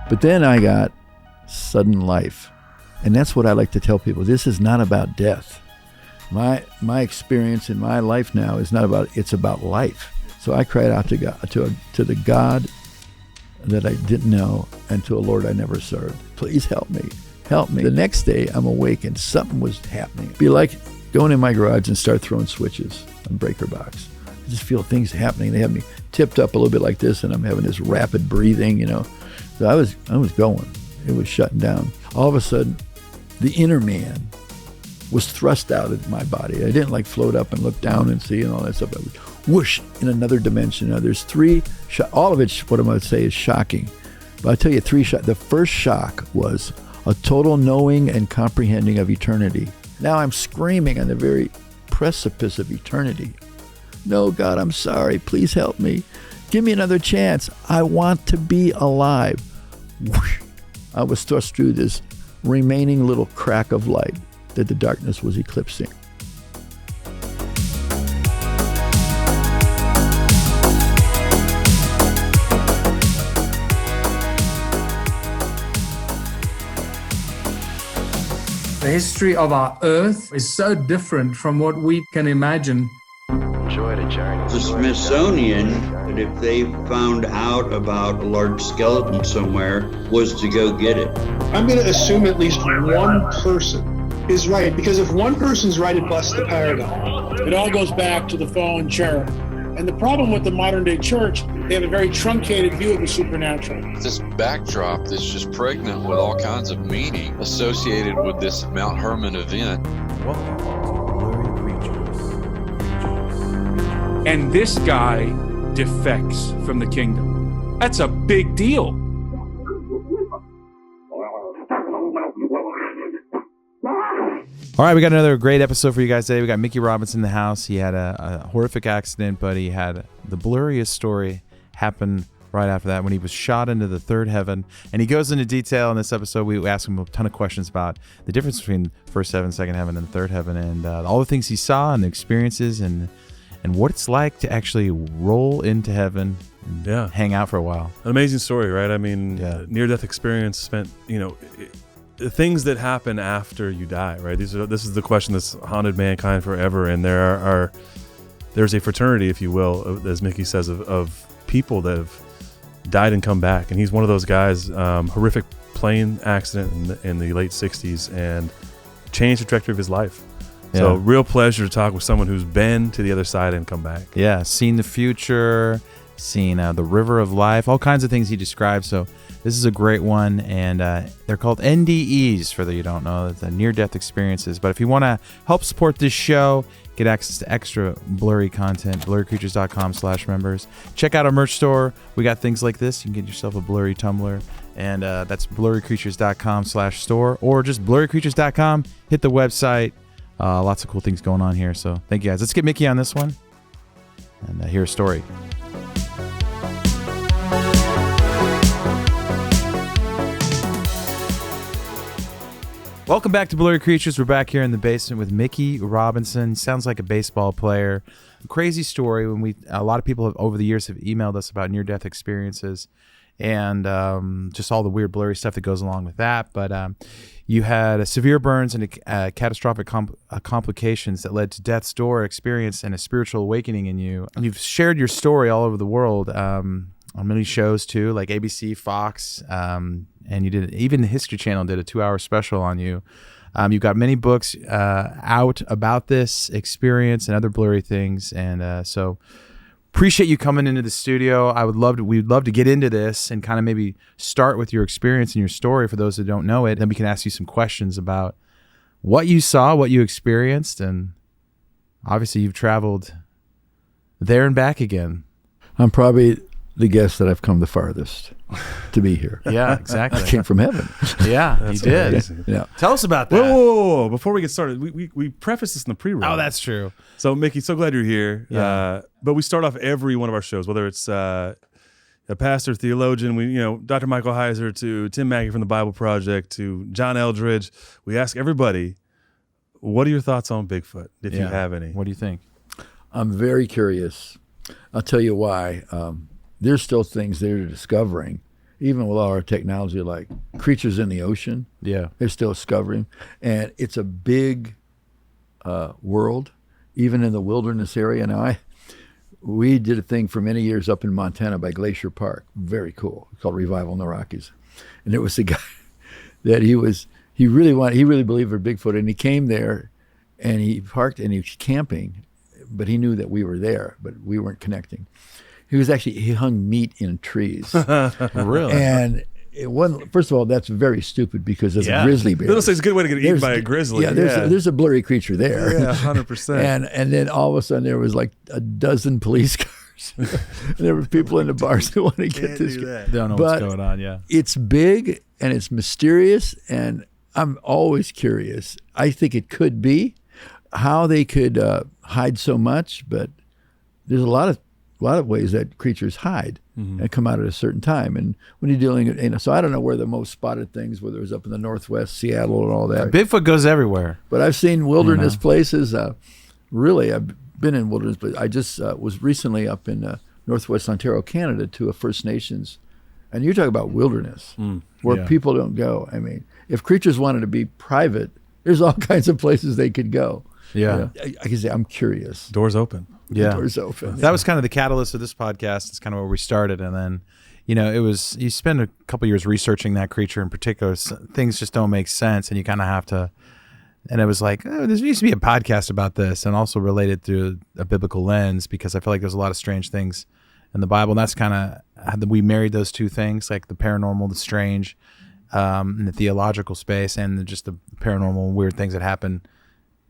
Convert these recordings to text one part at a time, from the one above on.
But then I got sudden life. And that's what I like to tell people. This is not about death. My experience in my life now is not about, it's about life. So I cried out to God, to the God that I didn't know, and to a Lord I never served. Please help me. Help me. The next day I'm awake and something was happening. It'd be like going in my garage and start throwing switches on breaker box. I just feel things happening. They have me tipped up a little bit like this, and I'm having this rapid breathing, So I was going. It was shutting down. All of a sudden, the inner man was thrust out of my body. I didn't float up and look down and see and all that stuff. I was whoosh in another dimension. Now there's three, all of it, what I'm going to say is shocking. But I'll tell you three shocks. The first shock was a total knowing and comprehending of eternity. Now I'm screaming on the very precipice of eternity. No, God, I'm sorry. Please help me. Give me another chance. I want to be alive. Whoosh. I was thrust through this remaining little crack of light that the darkness was eclipsing. The history of our Earth is so different from what we can imagine. Enjoy the journey. The Smithsonian, that if they found out about a large skeleton somewhere, was to go get it. I'm going to assume at least one person is right, because if one person's right, it busts the paradigm. It all goes back to the fallen cherub. And the problem with the modern day church, they have a very truncated view of the supernatural. This backdrop that's just pregnant with all kinds of meaning associated with this Mount Hermon event. Welcome to Blurry Creatures. And this guy defects from the kingdom. That's a big deal. All right, we got another great episode for you guys today. We got Mickey Robinson in the house. He had a horrific accident, but he had the blurriest story happen right after that when he was shot into the third heaven. And he goes into detail in this episode. We ask him a ton of questions about the difference between first heaven, second heaven, and third heaven, and all the things he saw and the experiences and what it's like to actually roll into heaven and hang out for a while. An amazing story, right? I mean, near-death experience, spent, the things that happen after you die, right? This is the question that's haunted mankind forever, and there's a fraternity, if you will, as Mickey says, of people that have died and come back, and he's one of those guys. Horrific plane accident in the late 60s, and changed the trajectory of his life. Yeah. So real pleasure to talk with someone who's been to the other side and come back. Yeah, seen the future, seen the river of life, all kinds of things he describes. So this is a great one, and they're called NDEs, for those you don't know, the near-death experiences. But if you want to help support this show, get access to extra blurry content, blurrycreatures.com/members. Check out our merch store. We got things like this. You can get yourself a blurry tumbler, and that's blurrycreatures.com/store, or just blurrycreatures.com. Hit the website. Lots of cool things going on here. So thank you guys. Let's get Mickey on this one and hear a story. Welcome back to Blurry Creatures. We're back here in the basement with Mickey Robinson. Sounds like a baseball player. Crazy story. A lot of people over the years have emailed us about near-death experiences and just all the weird blurry stuff that goes along with that. But you had severe burns and catastrophic complications that led to death's door experience and a spiritual awakening in you. You've shared your story all over the world on many shows too, like ABC, Fox, and you did even the History Channel did a 2-hour special on you. You've got many books out about this experience and other blurry things, and so appreciate you coming into the studio. We'd love to get into this and kind of maybe start with your experience and your story for those that don't know it. Then we can ask you some questions about what you saw, what you experienced, and obviously you've traveled there and back again. I'm probably the guest that I've come the farthest to be here. Yeah, exactly. I came from heaven. Yeah, you did. Amazing. Yeah. Tell us about that. Whoa. Before we get started, we preface this in the pre-roll. Oh, that's true. So, Mickey, so glad you're here. Yeah. But we start off every one of our shows, whether it's a pastor, theologian, Dr. Michael Heiser, to Tim Mackey from the Bible Project, to John Eldridge. We ask everybody, what are your thoughts on Bigfoot, if you have any? What do you think? I'm very curious. I'll tell you why. There's still things they're discovering even with all our technology, like creatures in the ocean. Yeah. They're still discovering. And it's a big world, even in the wilderness area. Now, we did a thing for many years up in Montana by Glacier Park. Very cool. It's called Revival in the Rockies. And it was a guy that he really believed in Bigfoot, and he came there and he parked and he was camping, but he knew that we were there, but we weren't connecting. He hung meat in trees. Really? And it wasn't, first of all, that's very stupid because of the grizzly bear. It's a good way to get eaten by a grizzly. Yeah, there's a blurry creature there. Yeah, 100%. And then all of a sudden there was like a dozen police cars. And there were people in the bars who want to get this guy. Don't know what's going on, yeah. It's big and it's mysterious, and I'm always curious. I think it could be how they could hide so much, but there's a lot of ways that creatures hide and come out at a certain time. And when you're dealing, so I don't know where the most spotted things, whether it was up in the Northwest, Seattle and all that. Bigfoot goes everywhere. But I've seen wilderness places. Really, I've been in wilderness, but I just was recently up in Northwest Ontario, Canada, to a First Nations. And you talk about wilderness where people don't go. I mean, if creatures wanted to be private, there's all kinds of places they could go. Yeah. I can say I'm curious. Doors open. Yeah. Doors open. That was kind of the catalyst of this podcast. It's kind of where we started. And then, you spend a couple years researching that creature in particular. Things just don't make sense. And you kind of have to, and it was like, there needs to be a podcast about this, and also related through a biblical lens, because I feel like there's a lot of strange things in the Bible. And that's kind of how we married those two things, like the paranormal, the strange, in the theological space, and just the paranormal and weird things that happen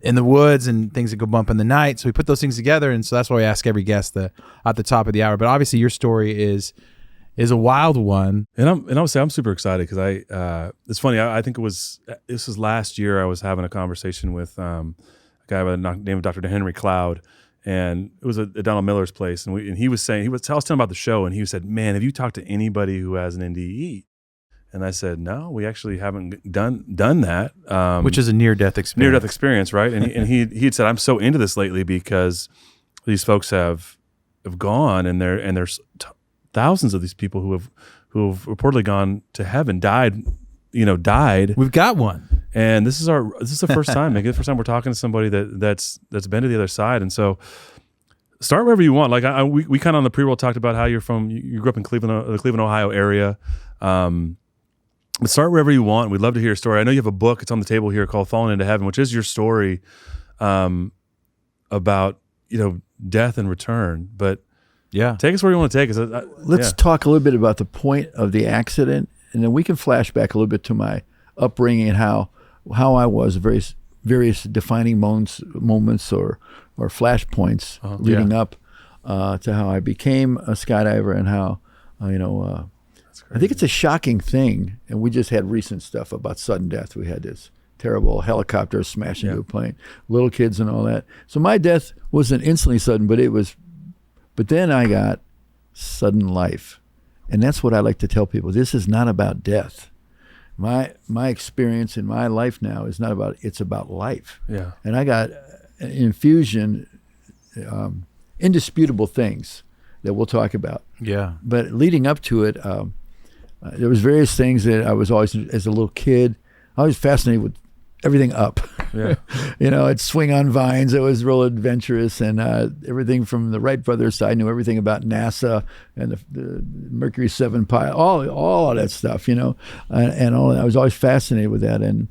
in the woods and things that go bump in the night. So we put those things together, and so that's why we ask every guest at the top of the hour. But obviously your story is a wild one. And I'll say I'm super excited because it's funny. I think this was last year. I was having a conversation with a guy by the name of Dr. Henry Cloud, and it was at Donald Miller's place. And he was saying, I was telling him about the show, and he said, "Man, have you talked to anybody who has an NDE?" And I said, "No, we actually haven't done that." Which is a near-death experience. Near-death experience, right? And he had said, "I'm so into this lately because these folks have gone, and there's thousands of these people who have reportedly gone to heaven, died. We've got one, and this is the first time. Maybe the first time we're talking to somebody that's been to the other side. And so, start wherever you want. Like we kind of on the pre-roll talked about how you grew up in Cleveland, the Cleveland, Ohio area." But start wherever you want. We'd love to hear a story. I know you have a book. It's on the table here called Falling into Heaven, which is your story about death and return. But take us where you want to take us. Let's talk a little bit about the point of the accident, and then we can flash back a little bit to my upbringing and how I was, various defining moments or flashpoints leading up to how I became a skydiver, and how I think it's a shocking thing, and we just had recent stuff about sudden death. We had this terrible helicopter smash into a plane, little kids and all that. So my death wasn't instantly sudden, but then I got sudden life. And that's what I like to tell people. This is not about death. My experience in my life now is not about, it's about life. Yeah. And I got an infusion, indisputable things that we'll talk about. Yeah. But leading up to it, there was various things that I was always, as a little kid, I was fascinated with everything up. Yeah. I'd swing on vines. It was real adventurous, and everything from the Wright brothers side. I knew everything about NASA and the Mercury 7 pilot, all of that stuff, and all. I was always fascinated with that, and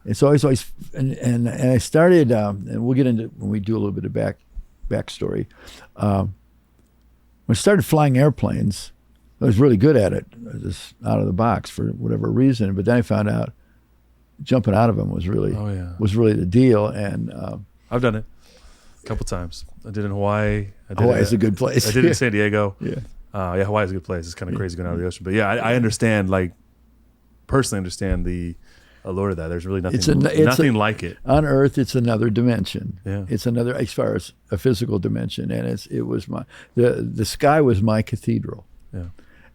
it's always, and I started, and we'll get into when we do a little bit of backstory. When I started flying airplanes, I was really good at it, just out of the box for whatever reason. But then I found out jumping out of them was really the deal. And I've done it a couple times. I did in Hawaii. Hawaii is a good place. I did it in San Diego. Yeah. Hawaii is a good place. It's kind of crazy going out of the ocean. But yeah, I understand, personally understand the allure of that. There's really nothing like it. On Earth, it's another dimension. Yeah. It's another, as far as a physical dimension. And it was the sky was my cathedral. Yeah.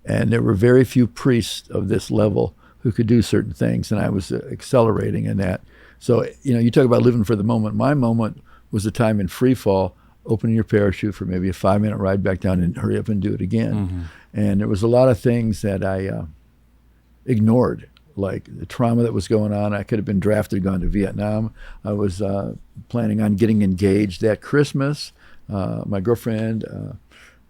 And there were very few priests of this level who could do certain things, and I was accelerating in that. So, you talk about living for the moment. My moment was the time in free fall, opening your parachute for maybe a 5-minute ride back down and hurry up and do it again. Mm-hmm. And there was a lot of things that I ignored. Like the trauma that was going on. I could have been drafted, gone to Vietnam. I was planning on getting engaged that Christmas. My girlfriend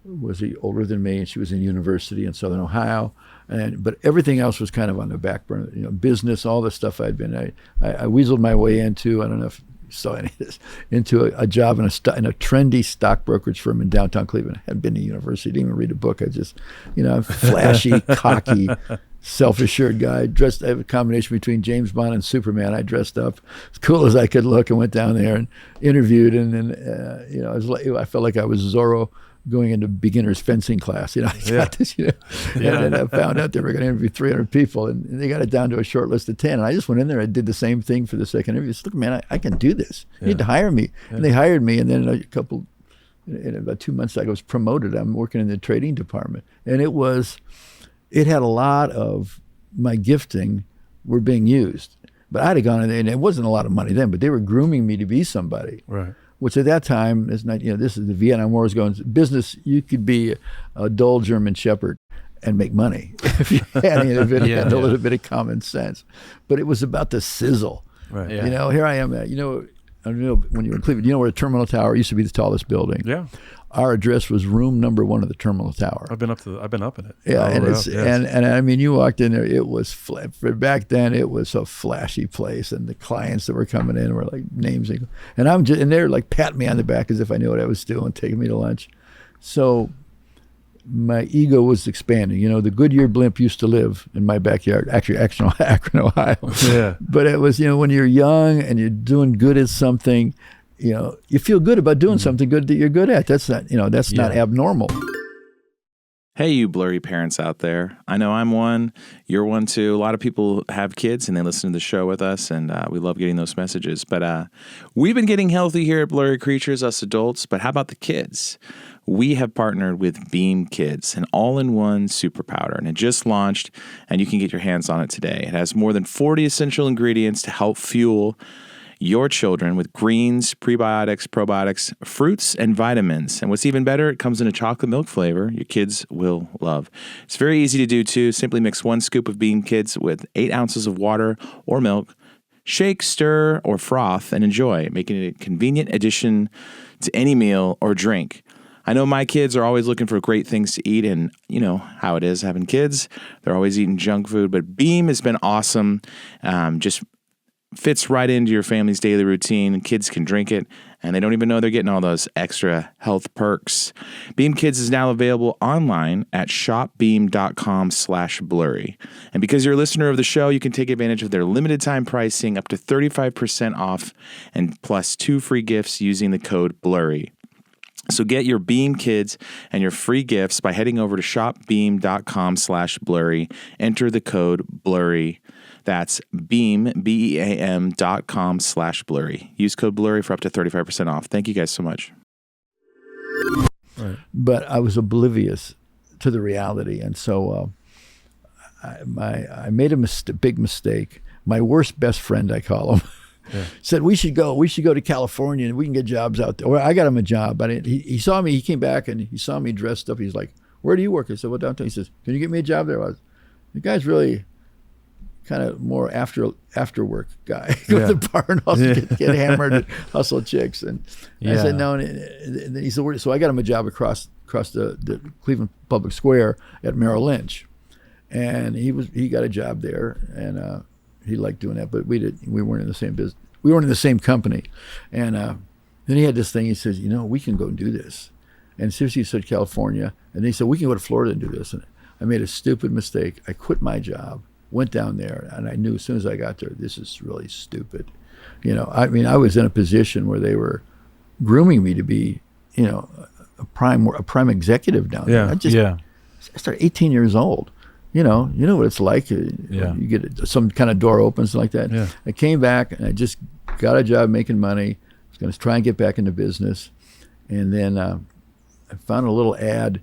was older than me, and she was in university in Southern Ohio. But everything else was kind of on the back burner. Business, all the stuff I'd been. I weaseled my way into. I don't know if you saw any of this, into a job in a trendy stock brokerage firm in downtown Cleveland. I hadn't been to university, didn't even read a book. I just, flashy, cocky, self-assured guy. Dressed. I have a combination between James Bond and Superman. I dressed up as cool as I could look and went down there and interviewed. And then, I felt like I was Zorro going into beginner's fencing class. I got this, And then I found out they were going to interview 300 people, and they got it down to a short list of 10. And I just went in there. I did the same thing for the second interview. I said, look, man, I can do this. You need to hire me. Yeah. And they hired me. And then in about 2 months, I was promoted. I'm working in the trading department. And it had a lot of my gifting were being used. But I'd have gone in there, and it wasn't a lot of money then, but they were grooming me to be somebody. Right. Which at that time is not, this is the Vietnam War was going. Business, you could be a dull German Shepherd and make money if you had a little bit of common sense. But it was about the sizzle. Right. Yeah. Here I am at, I don't know when you were in Cleveland, where the Terminal Tower used to be the tallest building. Yeah. Our address was room number 1 of the Terminal Tower. I've been up in it. Yeah, and I mean, you walked in there, it was back then it was a flashy place, and the clients that were coming in were like names, and they're like patting me on the back as if I knew what I was doing, taking me to lunch. So my ego was expanding. The Goodyear blimp used to live in my backyard, actually Akron, Ohio. Yeah. But it was, when you're young and you're doing good at something, you feel good about doing something good that you're good at. That's not, not abnormal. Hey, you blurry parents out there. I know I'm one. You're one too. A lot of people have kids and they listen to the show with us, and we love getting those messages. But we've been getting healthy here at Blurry Creatures, us adults. But how about the kids? We have partnered with Beam Kids, an all-in-one super powder, and it just launched, and you can get your hands on it today. It has more than 40 essential ingredients to help fuel your children with greens, prebiotics, probiotics, fruits, and vitamins. And what's even better, it comes in a chocolate milk flavor your kids will love. It's very easy to do, too. Simply mix 1 scoop of Beam Kids with 8 ounces of water or milk. Shake, stir, or froth, and enjoy, making it a convenient addition to any meal or drink. I know my kids are always looking for great things to eat, and you know how it is having kids. They're always eating junk food, but Beam has been awesome. Just fits right into your family's daily routine. Kids can drink it, and they don't even know they're getting all those extra health perks. Beam Kids is now available online at shopbeam.com/blurry. And because you're a listener of the show, you can take advantage of their limited time pricing up to 35% off and plus 2 free gifts using the code BLURRY. So get your Beam Kids and your free gifts by heading over to shopbeam.com/blurry. Enter the code BLURRY. That's beam, BEAM.com/blurry. Use code BLURRY for up to 35% off. Thank you guys so much. Right. But I was oblivious to the reality. And so I made a big mistake. My worst best friend, I call him, said, we should go to California and we can get jobs out there. Well, I got him a job. He saw me, he came back and he saw me dressed up. He's like, where do you work? I said, well, downtown. He says, can you get me a job there? The guy's really kind of more after work guy. Go to the bar and also get hammered and hustle chicks. And I said no. And then he said, so I got him a job across the Cleveland Public Square at Merrill Lynch, and he got a job there, and he liked doing that. But we weren't in the same business. We weren't in the same company. And then he had this thing. He says, we can go and do this. And seriously, he said California, and then he said we can go to Florida and do this. And I made a stupid mistake. I quit my job. Went down there, and I knew as soon as I got there, this is really stupid. I was in a position where they were grooming me to be, a prime executive down there. I started 18 years old. You know what it's like. You get some kind of door opens like that. Yeah. I came back, and I just got a job making money. I was going to try and get back into business, and then I found a little ad.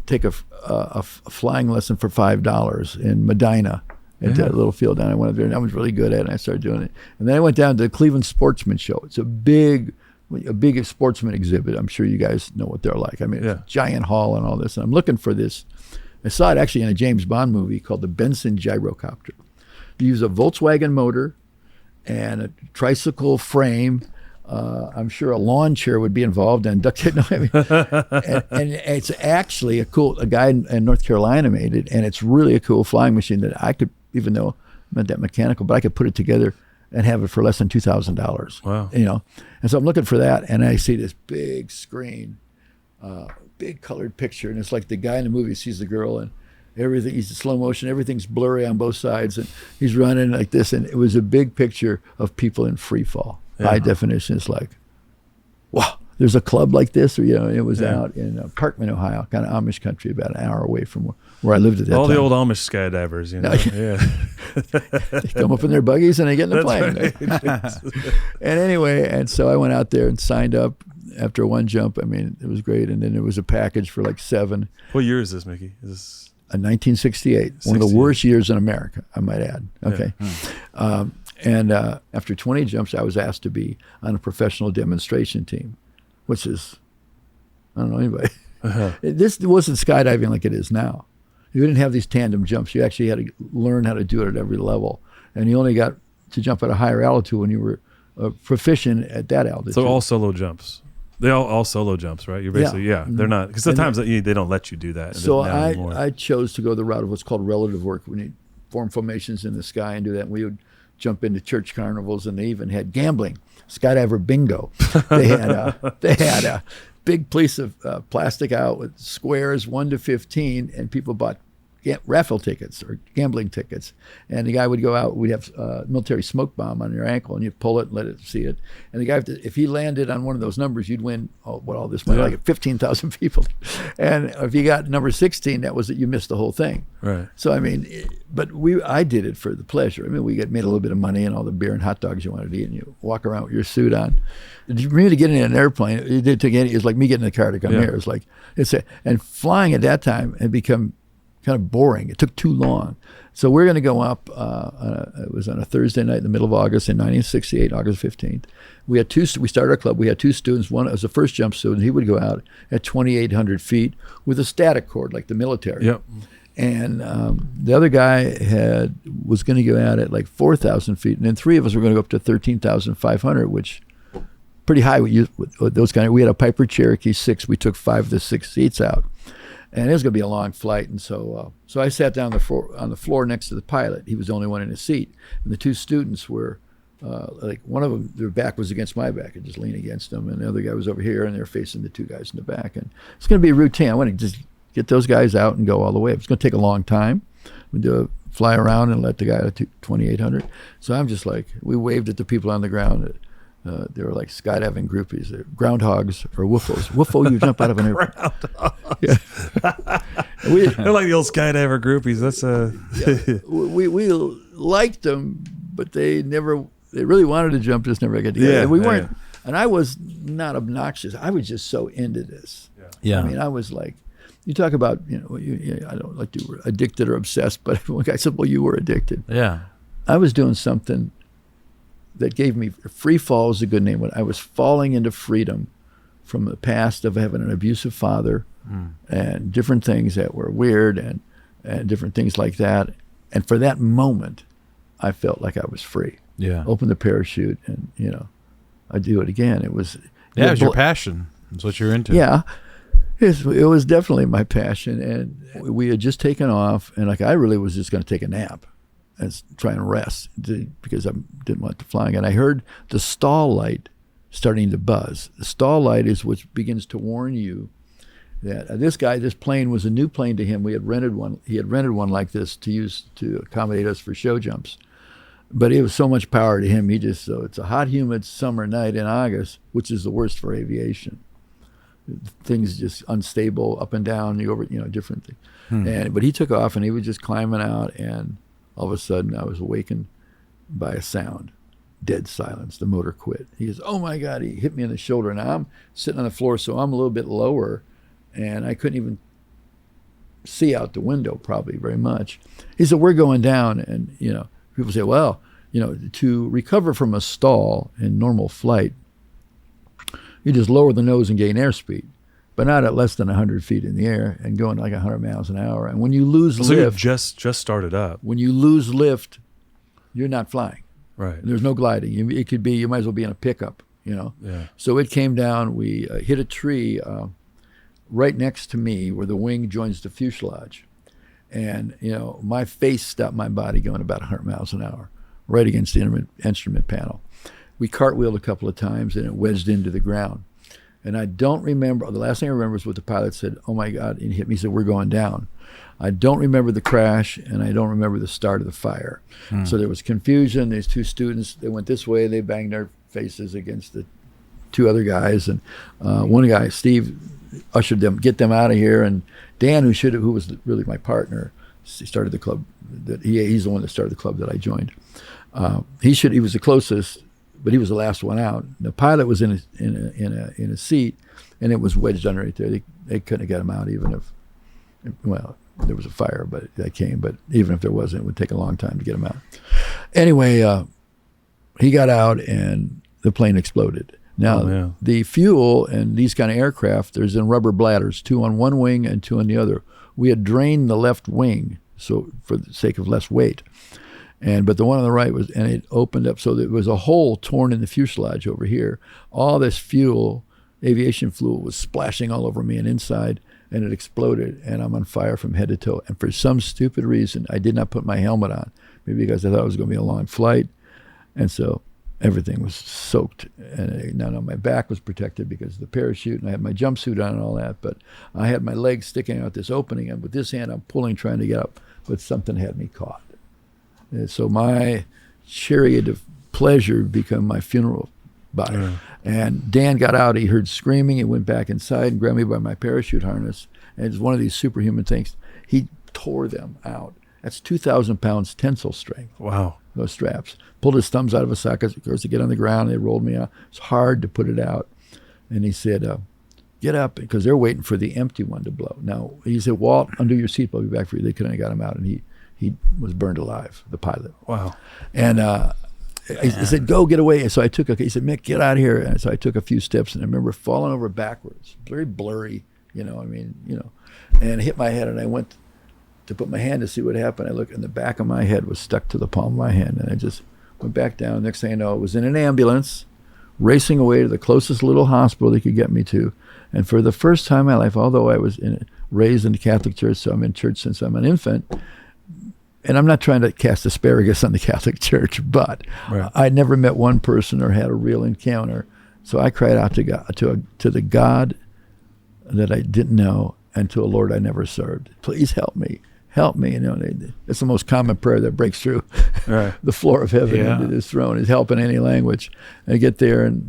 Take a flying lesson for $5 in Medina at that little field down. I went up there and I was really good at it, and I started doing it. And then I went down to the Cleveland Sportsman Show. It's a big sportsman exhibit. I'm sure you guys know what they're like. I mean, it's a giant hall and all this. And I'm looking for this I saw it actually in a James Bond movie called the Benson Gyrocopter. You use a Volkswagen motor and a tricycle frame. I'm sure a lawn chair would be involved and duct tape. No, I mean, and it's actually a guy in North Carolina made it, and it's really a cool flying machine that I could, even though I'm not that mechanical, but I could put it together and have it for less than $2,000. Wow. You know, and so I'm looking for that, and I see this big screen, big colored picture, and it's like the guy in the movie sees the girl and everything, he's in slow motion, everything's blurry on both sides, and he's running like this, and it was a big picture of people in free fall. High definition. It's like, wow, there's a club like this, or, you know, it was out in Parkman, Ohio, kind of Amish country, about an hour away from where I lived at that time. All the old Amish skydivers, you know. They come up in their buggies and they get in the plane. Right. And anyway, and so I went out there and signed up after one jump. I mean, it was great. And then there was a package for like 7. What year is this, Mickey? Is this 1968, one of the worst years in America, I might add. Okay. Yeah. And after 20 jumps, I was asked to be on a professional demonstration team, which is, I don't know anybody. This wasn't skydiving like it is now. You didn't have these tandem jumps. You actually had to learn how to do it at every level. And you only got to jump at a higher altitude when you were proficient at that altitude. So all solo jumps. They all solo jumps, right? You're basically, they're not, because sometimes they don't let you do that. So I chose to go the route of what's called relative work. When you form formations in the sky and do that, and we would jump into church carnivals, and they even had gambling, skydiver bingo. They had a big piece of plastic out with squares 1 to 15, and people bought raffle tickets or gambling tickets. And the guy would go out, we'd have a military smoke bomb on your ankle, and you'd pull it and let it see it. And the guy, if he landed on one of those numbers, you'd win all this money, like 15,000 people. And if you got number 16, that was it, you missed the whole thing. Right. So, I mean, I did it for the pleasure. I mean, we made a little bit of money and all the beer and hot dogs you wanted to eat, and you walk around with your suit on. For me to get in an airplane, it was like me getting in a car to come here. It was like, and flying at that time had become kind of boring. It took too long. So we're going to go up. It was on a Thursday night in the middle of August in 1968, August 15th. We started our club. We had 2 students. One was the first jump student. He would go out at 2,800 feet with a static cord like the military. Yep. And the other guy was going to go out at like 4,000 feet. And then 3 of us were going to go up to 13,500, which pretty high with those kind of. We had a Piper Cherokee 6. We took 5 of the 6 seats out. And it was going to be a long flight, and so I sat down on the floor next to the pilot. He was the only one in his seat, and the 2 students were like, one of them, their back was against my back. I just leaned against them, and the other guy was over here, and they're facing the 2 guys in the back. And it's going to be a routine. I want to just get those guys out and go all the way. It's going to take a long time. We do a fly around and let the guy at 2,800. So I'm just like, we waved at the people on the ground. They were like skydiving groupies. They're groundhogs or woofos. Woofo, you jump out of an airplane. They're like the old skydiver groupies. That's we liked them, but they really wanted to jump, just never got together. Yeah, and we weren't. And I was not obnoxious. I was just so into this. Yeah. I mean, I was like, you talk about, I don't like to addicted or obsessed, but one guy said, well, you were addicted. Yeah. I was doing something that gave me, free fall is a good name. When I was falling into freedom from the past of having an abusive father and different things that were weird and different things like that. And for that moment, I felt like I was free. Yeah. Open the parachute and, I'd do it again. It was... Yeah, it was your passion. It's what you're into. Yeah. It was definitely my passion. And we had just taken off, and like I really was just going to take a nap and try and rest because I didn't want to fly again. I heard the stall light starting to buzz. The stall light is what begins to warn you that this plane was a new plane to him. We had rented one. He had rented one like this to use to accommodate us for show jumps. But it was so much power to him. So it's a hot, humid summer night in August, which is the worst for aviation. Things just unstable, up and down, different things. But he took off, and he was just climbing out, and all of a sudden, I was awakened by a sound. Dead silence. The motor quit. He goes, oh my God. He hit me in the shoulder. Now I'm sitting on the floor, so I'm a little bit lower, and I couldn't even see out the window probably very much. He said, we're going down. And, people say, well, to recover from a stall in normal flight, you just lower the nose and gain airspeed. but not at less than 100 feet in the air and going like 100 miles an hour. And when you lose lift, you just started up. When you lose lift, you're not flying. Right. There's no gliding. It could be, you might as well be in a pickup, Yeah. So it came down. We hit a tree right next to me where the wing joins the fuselage. And, my face stopped my body going about 100 miles an hour, right against the instrument panel. We cartwheeled a couple of times and it wedged into the ground. And I don't remember, the last thing I remember is what the pilot said, "Oh my God," and he hit me, he said, "We're going down." I don't remember the crash, and I don't remember the start of the fire. So there was confusion. There's two students, they went this way, they banged their faces against the two other guys. And one guy, Steve, ushered them, get them out of here. And Dan, who was really my partner, he started the club. He's the one that started the club that I joined. He was the closest, but he was the last one out. The pilot was in a seat, and it was wedged under right there. They couldn't have got him out even if, there was a fire, but that came. But even if there wasn't, it would take a long time to get him out. Anyway, he got out, and the plane exploded. Now, the fuel in these kind of aircraft, there's in rubber bladders, 2 on one wing and 2 on the other. We had drained the left wing, so for the sake of less weight. But the one on the right and it opened up, so there was a hole torn in the fuselage over here. All this fuel, aviation fuel, was splashing all over me and inside, and it exploded, and I'm on fire from head to toe. And for some stupid reason, I did not put my helmet on, maybe because I thought it was going to be a long flight, and so everything was soaked. And now my back was protected because of the parachute, and I had my jumpsuit on and all that, but I had my legs sticking out this opening, and with this hand I'm pulling, trying to get up, but something had me caught. And so my chariot of pleasure became my funeral body. And Dan got out, he heard screaming, he went back inside and grabbed me by my parachute harness, and it's one of these superhuman things. He tore them out. That's 2,000 pounds tensile strength. Wow. Those straps. Pulled his thumbs out of his sockets, of course, to get on the ground. They rolled me out. It's hard to put it out. And he said, "Get up," because they're waiting for the empty one to blow. Now, he said, "Walt, undo your seatbelt, I'll be back for you." They couldn't have got him out, and he was burned alive, the pilot. Wow. And he said, "Go, get away." And so I he said, "Mick, get out of here." And so I took a few steps, and I remember falling over backwards, very blurry, and hit my head, and I went to put my hand to see what happened. I looked, and the back of my head was stuck to the palm of my hand, and I just went back down. Next thing I know, I was in an ambulance, racing away to the closest little hospital they could get me to. And for the first time in my life, although I was raised in the Catholic Church, so I'm in church since I'm an infant, and I'm not trying to cast asparagus on the Catholic Church, but I never met one person or had a real encounter. So I cried out to God, to the God that I didn't know, and to a Lord I never served. "Please help me. Help me." It's the most common prayer that breaks through the floor of heaven into this throne, is help in any language. And I get there, and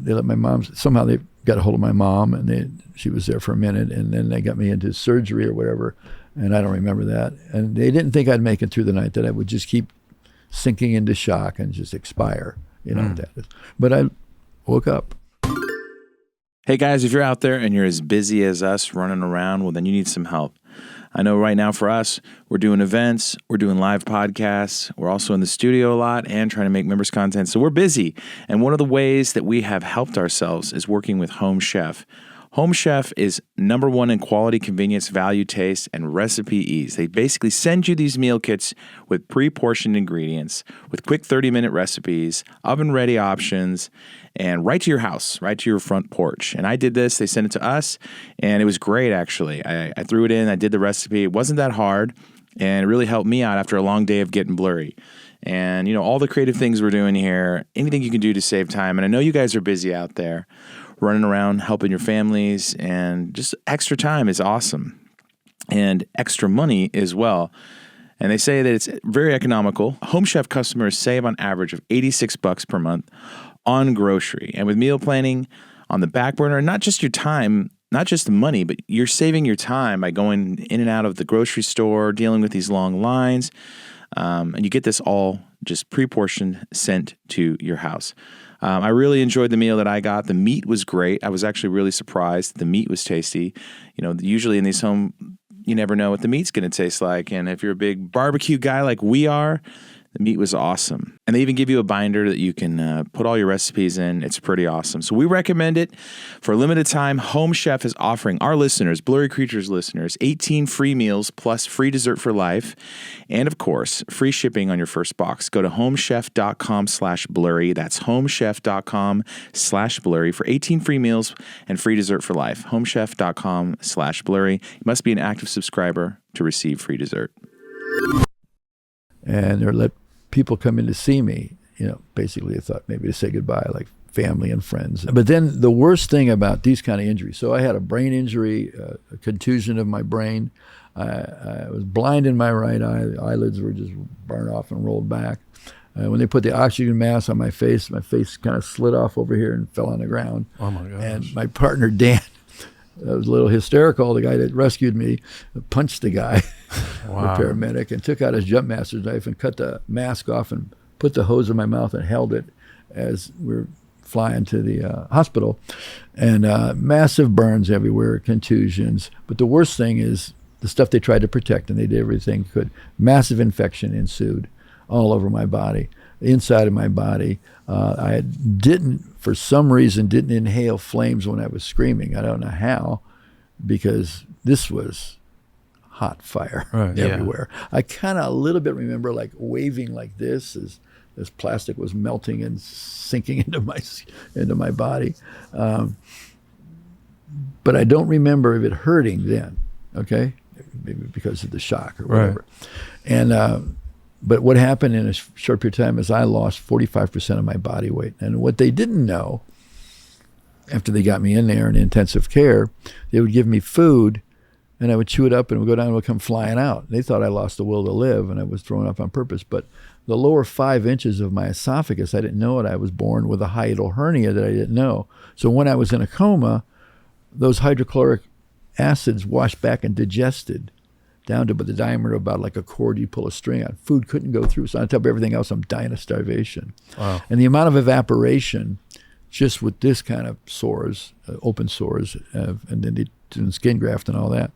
they let my mom, somehow they got a hold of my mom, and she was there for a minute, and then they got me into surgery or whatever, and I don't remember that. And they didn't think I'd make it through the night, that I would just keep sinking into shock and just expire, But I woke up. Hey guys, if you're out there and you're as busy as us running around, well, then you need some help. I know right now for us, we're doing events, we're doing live podcasts, we're also in the studio a lot and trying to make members content. So we're busy. And one of the ways that we have helped ourselves is working with Home Chef. Home Chef is #1 in quality, convenience, value, taste, and recipe ease. They basically send you these meal kits with pre-portioned ingredients, with quick 30-minute recipes, oven-ready options, and right to your house, right to your front porch. And I did this. They sent it to us, and it was great, actually. I threw it in. I did the recipe. It wasn't that hard, and it really helped me out after a long day of getting blurry. And, all the creative things we're doing here, anything you can do to save time. And I know you guys are busy out there, running around, helping your families, and just extra time is awesome. And extra money as well. And they say that it's very economical. Home Chef customers save on average of $86 per month on grocery. And with meal planning on the back burner, not just your time, not just the money, but you're saving your time by going in and out of the grocery store, dealing with these long lines. And you get this all just pre-portioned, sent to your house. I really enjoyed the meal that I got. The meat was great. I was actually really surprised. The meat was tasty. Usually in these home, you never know what the meat's going to taste like. And if you're a big barbecue guy like we are, The meat was awesome. And they even give you a binder that you can put all your recipes in. It's pretty awesome. So we recommend it. For a limited time, Home Chef is offering our listeners, Blurry Creatures listeners, 18 free meals plus free dessert for life. And of course, free shipping on your first box. Go to homechef.com/blurry. That's homechef.com/blurry for 18 free meals and free dessert for life. Homechef.com/blurry. You must be an active subscriber to receive free dessert. And they let people come in to see me. Basically I thought maybe to say goodbye, like family and friends. But then the worst thing about these kind of injuries, so I had a brain injury, a contusion of my brain. I was blind in my right eye. The eyelids were just burned off and rolled back. When they put the oxygen mask on my face kind of slid off over here and fell on the ground. Oh my gosh. And my partner, Dan, was a little hysterical. The guy that rescued me punched the guy, Wow. the paramedic, and took out his jump master's knife and cut the mask off and put the hose in my mouth and held it as we were flying to the hospital. And massive burns everywhere, contusions. But the worst thing is the stuff they tried to protect, and they did everything they could. Massive infection ensued all over my body, inside of my body. I for some reason, didn't inhale flames when I was screaming. I don't know how, because this was hot fire everywhere. Yeah. I kind of a little bit remember like waving like this as plastic was melting and sinking into my body. But I don't remember if it hurting then, okay? Maybe because of the shock or whatever. Right. And but what happened in a short period of time is I lost 45% of my body weight. And what they didn't know, after they got me in there in intensive care, they would give me food, and I would chew it up, and it would go down and it would come flying out. They thought I lost the will to live, and I was thrown up on purpose. But the lower 5 inches of my esophagus, I didn't know it. I was born with a hiatal hernia that I didn't know. So when I was in a coma, those hydrochloric acids washed back and digested down to the diameter about like a cord you pull a string on. Food couldn't go through. So on top of everything else, I'm dying of starvation. Wow. And the amount of evaporation just with this kind of sores, open sores, and then they do skin graft and all that,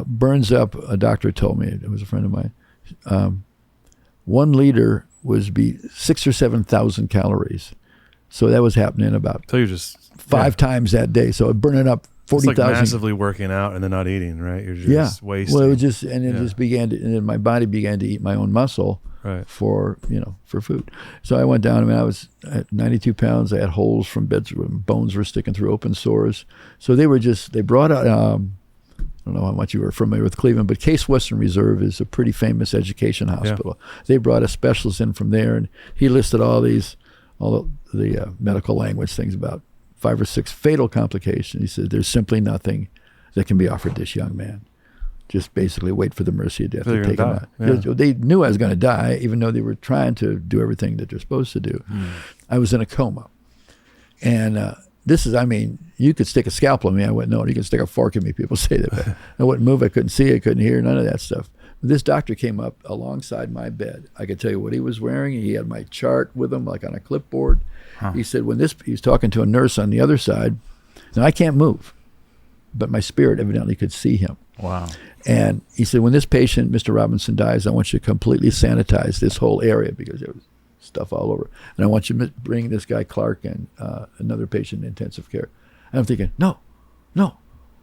burns up, a doctor told me, it was a friend of mine, 1 liter would be 6,000 or 7,000 calories. So that was happening about so you're just 5 times that day. So it burning up 40,000. It's like massively working out and then not eating, right? You're just wasting. Well, it just began to, and then my body began to eat my own muscle for food. So I went down. I mean, I was at 92 pounds. I had holes from beds, bones were sticking through, open sores. So they brought out, I don't know how much you were familiar with Cleveland, but Case Western Reserve is a pretty famous education hospital. Yeah. They brought a specialist in from there, and he listed all the medical language things about 5 or 6 fatal complications. He said, there's simply nothing that can be offered this young man. Just basically wait for the mercy of death to take him out. Yeah. They knew I was going to die, even though they were trying to do everything that they're supposed to do. I was in a coma. And this is, I mean, you could stick a scalpel in me, I wouldn't know it. You could stick a fork in me, people say that. But I wouldn't move, I couldn't see, I couldn't hear, none of that stuff. This doctor came up alongside my bed. I could tell you what he was wearing. He had my chart with him, like on a clipboard. He said, he was talking to a nurse on the other side. Now, I can't move, but my spirit evidently could see him. Wow. And he said, when this patient, Mr. Robinson, dies, I want you to completely sanitize this whole area because there was stuff all over. And I want you to bring this guy Clark and another patient in intensive care. And I'm thinking, no, what are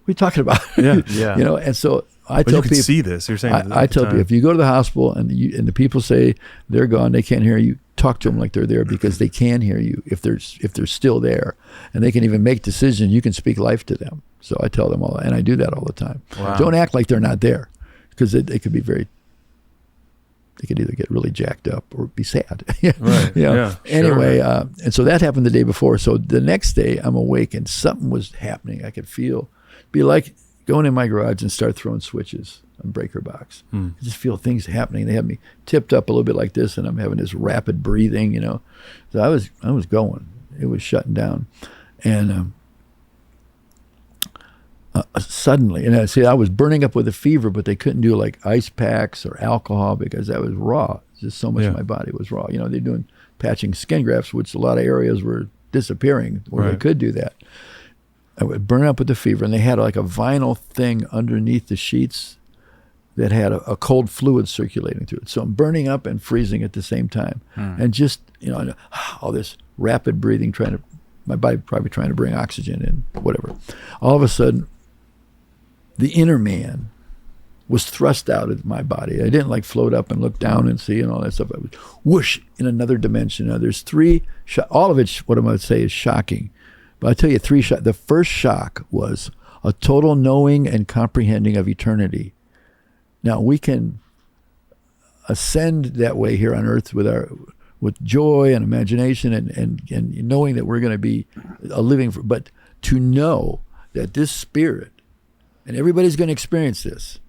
you talking about? Yeah. And so I tell you people, could see this. You're saying I tell people, if you go to the hospital and the people say they're gone, they can't hear you, talk to them like they're there because they can hear you if they're still there, and they can even make decisions. You can speak life to them. So I tell them all, and I do that all the time. Wow. Don't act like they're not there, because they could be they could either get really jacked up or be sad. Right. Yeah. Anyway, and so that happened the day before. So the next day I'm awake and something was happening. I could be like going in my garage and start throwing switches on breaker box. I just feel things happening. They have me tipped up a little bit like this, and I'm having this rapid breathing, So I was going. It was shutting down. And suddenly, and I was burning up with a fever, but they couldn't do like ice packs or alcohol because that was raw. Just so much of my body was raw. They're doing patching skin grafts, which a lot of areas were disappearing where they could do that. I would burn up with the fever, and they had like a vinyl thing underneath the sheets, that had a cold fluid circulating through it. So I'm burning up and freezing at the same time. And just, all this rapid breathing, my body probably trying to bring oxygen in, whatever. All of a sudden, the inner man was thrust out of my body. I didn't like float up and look down and see and all that stuff. I was whoosh in another dimension. Now there's three, all of it, what I'm going to say is shocking. But I'll tell you three shocks. The first shock was a total knowing and comprehending of eternity. Now we can ascend that way here on earth with joy and imagination and knowing that we're going to be a living, but to know that this spirit, and everybody's going to experience this,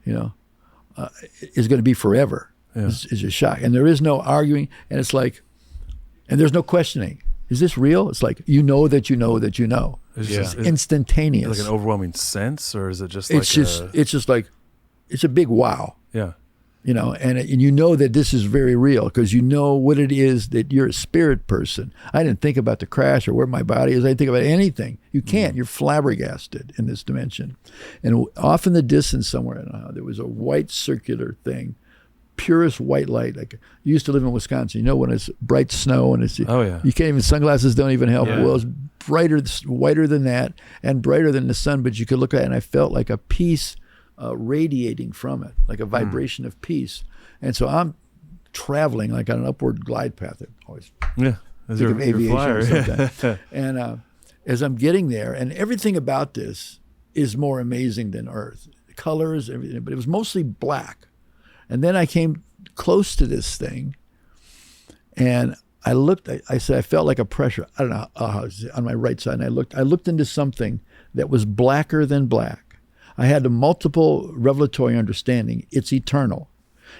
is going to be forever. Yeah. Is a shock. And there is no arguing, and it's like, and there's no questioning. Is this real? It's like, you know that you know that you know. It's instantaneous. Like an overwhelming sense, or is it just it's just like, it's a big wow. Yeah. And you know that this is very real because you know what it is, that you're a spirit person. I didn't think about the crash or where my body is. I didn't think about anything. You can't. You're flabbergasted in this dimension. And off in the distance somewhere, there was a white circular thing, purest white light. Like you used to live in Wisconsin. When it's bright snow and it's, you can't even, sunglasses don't even help. Yeah. Well, it's brighter, whiter than that and brighter than the sun, but you could look at it and I felt like a peace radiating from it, like a vibration of peace. And so I'm traveling like on an upward glide path. I always think of aviation sometimes. And as I'm getting there, and everything about this is more amazing than Earth. The colors, everything, but it was mostly black. And then I came close to this thing, and I looked. I said I felt like a pressure. I don't know on my right side. And I looked into something that was blacker than black. I had a multiple revelatory understanding. It's eternal.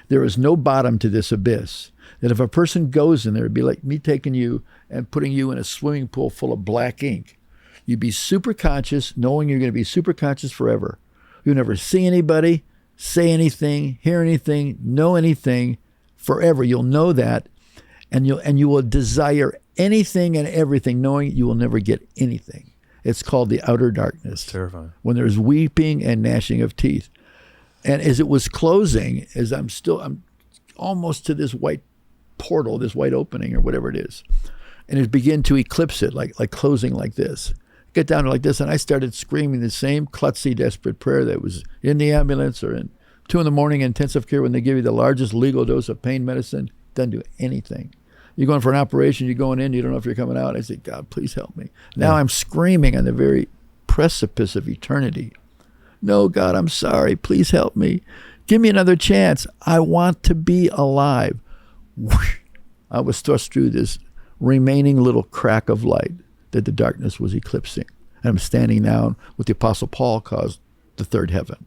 There is no bottom to this abyss. That if a person goes in there, it'd be like me taking you and putting you in a swimming pool full of black ink. You'd be super conscious, knowing you're going to be super conscious forever. You'll never see anybody, say anything, hear anything, know anything forever. You'll know that, and you will desire anything and everything, knowing you will never get anything. It's called the outer darkness. It's terrifying. When there's weeping and gnashing of teeth. And as it was closing, as I'm almost to this white portal, this white opening or whatever it is. And it began to eclipse it, like closing like this. Get down to like this, and I started screaming the same klutzy, desperate prayer that was in the ambulance or in 2 a.m. in intensive care when they give you the largest legal dose of pain medicine. Doesn't do anything. You're going for an operation, you're going in, you don't know if you're coming out. I say, God, please help me. Now I'm screaming on the very precipice of eternity. No, God, I'm sorry. Please help me. Give me another chance. I want to be alive. Whoosh. I was thrust through this remaining little crack of light that the darkness was eclipsing. And I'm standing now what the Apostle Paul calls the third heaven.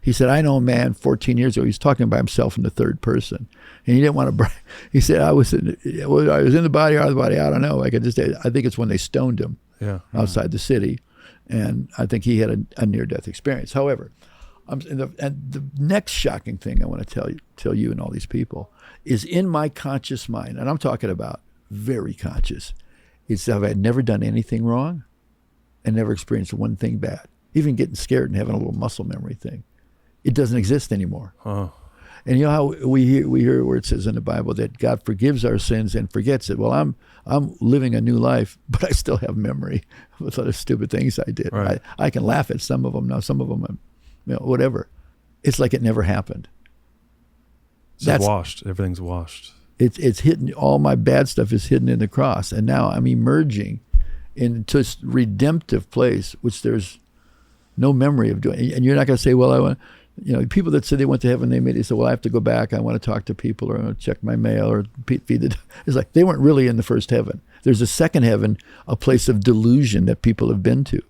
He said, I know a man 14 years ago, he was talking about himself in the third person. And he didn't want to brag. He said, I was in the body or out of the body. I don't know. I think it's when they stoned him outside the city. And I think he had a near-death experience. However, and the next shocking thing I want to tell you and all these people is in my conscious mind, and I'm talking about very conscious, is that I had never done anything wrong and never experienced one thing bad. Even getting scared and having a little muscle memory thing. It doesn't exist anymore. Oh. And you know how we hear where it says in the Bible that God forgives our sins and forgets it. Well, I'm living a new life, but I still have memory with other stupid things I did. Right. I can laugh at some of them now. Some of them, whatever. It's like it never happened. That's washed. Everything's washed. It's hidden. All my bad stuff is hidden in the cross, and now I'm emerging into this redemptive place, which there's no memory of doing. And you're not going to say, well, I want. People that say they went to heaven, they say, well, I have to go back. I want to talk to people, or I want to check my mail, or feed the. It's like they weren't really in the first heaven. There's a second heaven, a place of delusion that people have been to,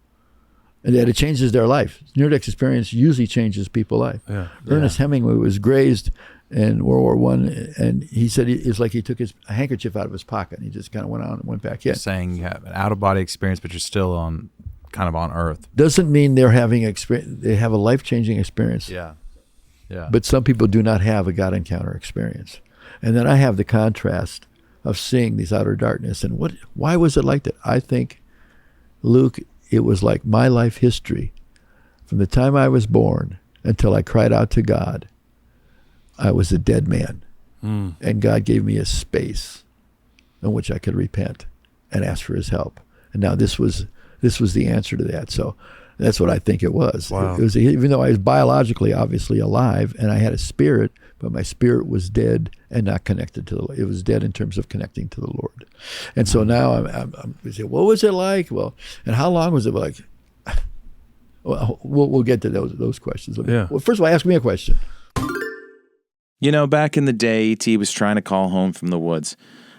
and that it changes their life. Near-death experience usually changes people's life. Yeah. Ernest Hemingway was grazed in World War I, and he said it's like he took a handkerchief out of his pocket, and he just kind of went on and went back in. You're saying you have an out-of-body experience, but you're still on Earth. Doesn't mean they're having they have a life-changing experience. Yeah. But some people do not have a God encounter experience. And then I have the contrast of seeing these outer darkness. And why was it like that? I think, Luke, it was like my life history from the time I was born until I cried out to God. I was a dead man. And God gave me a space in which I could repent and ask for his help. And now this was the answer to that. So that's what I think it was. Wow. It was, even though I was biologically obviously alive and I had a spirit, but my spirit was dead and not connected to it was dead in terms of connecting to the Lord. And so now I'm what was it like? Well, and how long was it like? Well, we'll get to those questions. Yeah. Well, first of all, ask me a question. You know, back in the day, E.T. was trying to call home from the woods.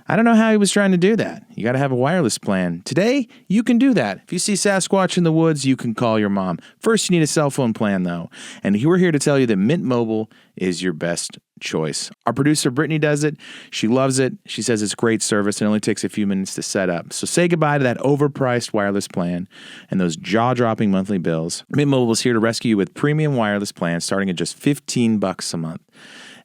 I don't know how he was trying to do that. You got to have a wireless plan. Today, you can do that. If you see Sasquatch in the woods, you can call your mom. First, you need a cell phone plan, though. And we're here to tell you that Mint Mobile is your best choice. Our producer, Brittany, does it. She loves it. She says it's great service. It only takes a few minutes to set up. So say goodbye to that overpriced wireless plan and those jaw-dropping monthly bills. Mint Mobile is here to rescue you with premium wireless plans starting at just $15 a month.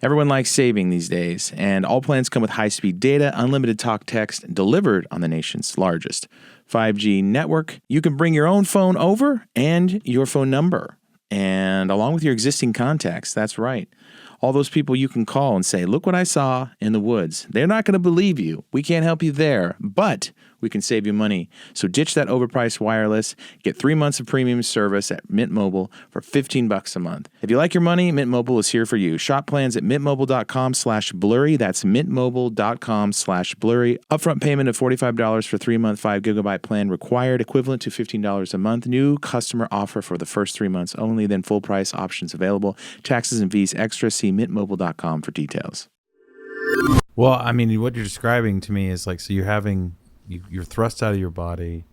Everyone likes saving these days, and all plans come with high-speed data, unlimited talk text, delivered on the nation's largest 5G network. You can bring your own phone over and your phone number, and along with your existing contacts. That's right. All those people you can call and say, look what I saw in the woods. They're not going to believe you. We can't help you there, but we can save you money. So ditch that overpriced wireless. Get 3 months of premium service at Mint Mobile for $15 a month. If you like your money, Mint Mobile is here for you. Shop plans at mintmobile.com/blurry. That's mintmobile.com/blurry. Upfront payment of $45 for 3-month 5 gigabyte plan required, equivalent to $15 a month. New customer offer for the first 3 months only, then full price options available. Taxes and fees extra. See mintmobile.com for details. Well, I mean, what you're describing to me is like, so you're thrust out of your body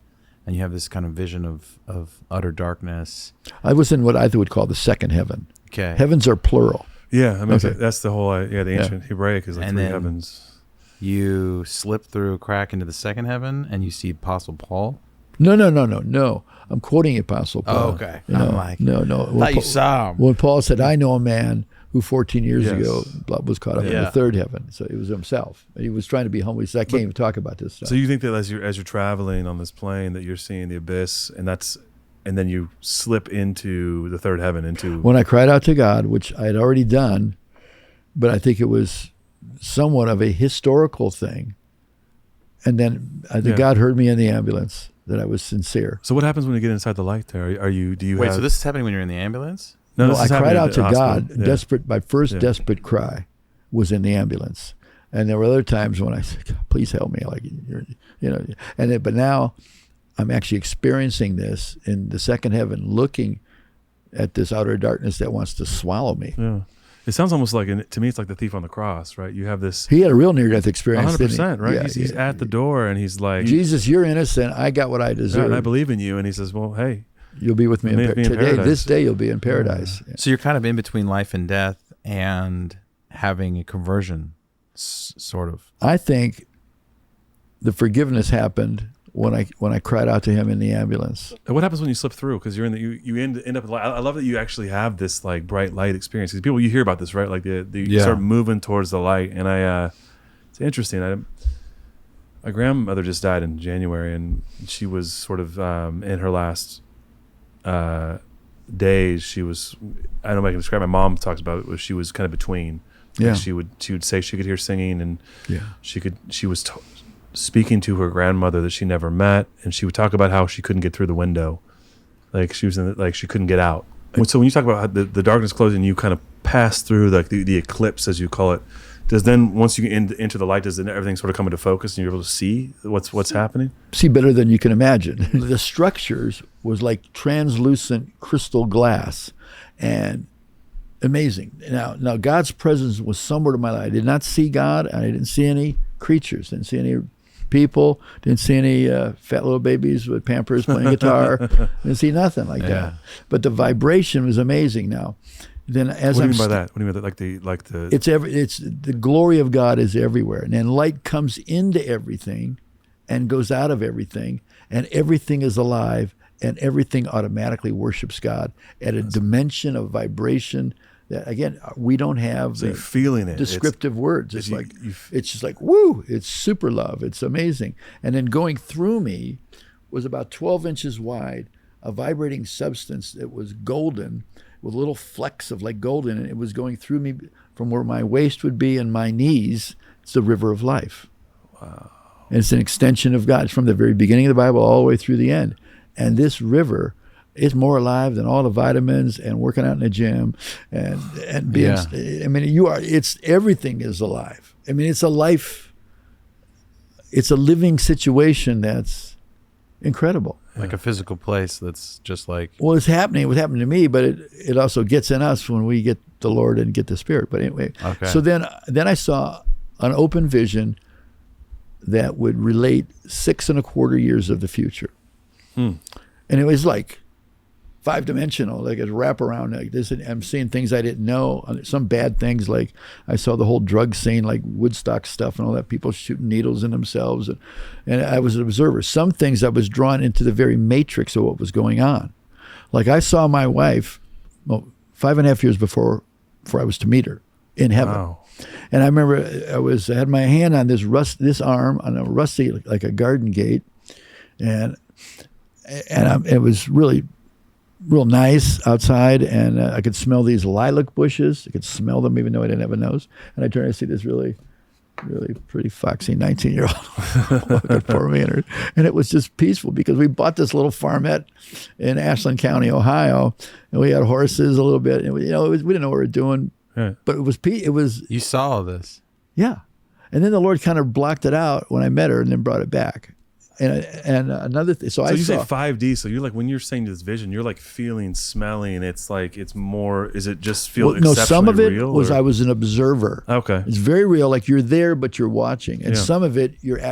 and you have this kind of vision of utter darkness. I was in what I would call the second heaven. Okay. Heavens are plural. Yeah, I mean, Okay. that's the whole, the ancient Hebraic is like And three then heavens. You slip through a crack into the second heaven and you see Apostle Paul. No. I'm quoting Apostle Paul. Oh, okay. You know, I'm like, no. thought you saw him. When Paul said, I know a man who 14 years ago was caught up in Yeah. the third heaven. So it was himself. He was trying to be humble. He said, I can't even talk about this stuff. So you think that as you're traveling on this plane that you're seeing the abyss, and then you slip into the third heaven, into When I cried out to God, which I had already done, but I think it was somewhat of a historical thing. And then I think God heard me in the ambulance, that I was sincere. So what happens when you get inside the light there? Wait, so this is happening when you're in the ambulance? No, this I is happening cried at out the to hospital. God, Yeah. desperate. My first desperate cry was in the ambulance, and there were other times when I said, God, "Please help me!" Like but now I'm actually experiencing this in the second heaven, looking at this outer darkness that wants to swallow me. Yeah, it sounds almost like to me it's like the thief on the cross, right? You have this. He had a real near-death experience. 100%, right? Yeah, he's at the door, and he's like, Jesus, you're innocent. I got what I deserve. and I believe in you. And he says, well, hey. You'll be with me in today. paradise. This day, you'll be in paradise. Yeah. So you're kind of in between life and death and having a conversion, sort of. I think the forgiveness happened when I cried out to him in the ambulance. And what happens when you slip through? Because you're in you end up. I love that you actually have this like bright light experience. Because people, you hear about this, right? Like you start moving towards the light, and it's interesting. My grandmother just died in January, and she was sort of in her last days. She was, I don't know if I can describe. My mom talks about it. She was kind of between. Yeah. Like she would say she could hear singing, and she was speaking to her grandmother that she never met, and she would talk about how she couldn't get through the window, like she was she couldn't get out. So when you talk about how the darkness closing, you kind of pass through like the eclipse, as you call it. Does then once you get into the light, does then everything sort of come into focus and you're able to see what's happening? See better than you can imagine. The structures was like translucent crystal glass, and amazing. Now God's presence was somewhere to my life. I did not see God. I didn't see any creatures. Didn't see any people. Didn't see any fat little babies with Pampers playing guitar. Didn't see nothing like that. But the vibration was amazing. Now, then as what do you mean by that? What do you mean like the? It's the glory of God is everywhere, and then light comes into everything, and goes out of everything, and everything is alive, and everything automatically worships God at a dimension of vibration that, again, we don't have so feeling it. Descriptive words. It's like it's just like woo! It's super love. It's amazing. And then going through me was about 12 inches wide. a vibrating substance that was golden with little flecks of like gold in it. It was going through me from where my waist would be and my knees. It's the river of life. Wow. And it's an extension of God. It's from the very beginning of the Bible all the way through the end. And this river is more alive than all the vitamins and working out in the gym and being, I mean, everything is alive. I mean, it's a life, it's a living situation that's incredible. Like a physical place that's just like... Well, it's happening. It was happening to me, but it also gets in us when we get the Lord and get the Spirit. But anyway, so then I saw an open vision that would relate 6.25 years of the future. And it was like 5-dimensional, like a wraparound like this. And I'm seeing things I didn't know, some bad things, like I saw the whole drug scene, like Woodstock stuff and all that, people shooting needles in themselves. And I was an observer. Some things I was drawn into the very matrix of what was going on. Like I saw my wife 5.5 years before I was to meet her in heaven. Wow. And I remember I had my hand on this arm on a rusty, like a garden gate. And it was really real nice outside, and I could smell these lilac bushes. I could smell them even though I didn't have a nose. And I turned to see this really, really pretty foxy 19-year-old looking for me. And it was just peaceful because we bought this little farmette in Ashland County, Ohio, and we had horses a little bit. And we didn't know what we were doing, but it was. You saw all this. Yeah. And then the Lord kind of blocked it out when I met her and then brought it back. And another thing, so you say 5D, so you're like, when you're saying this vision, you're like feeling, smelling, it's like, it's more, is it just feel exceptionally real? No, some of it real, was I was an observer. Okay. It's very real, like you're there, but you're watching. And some of it, it's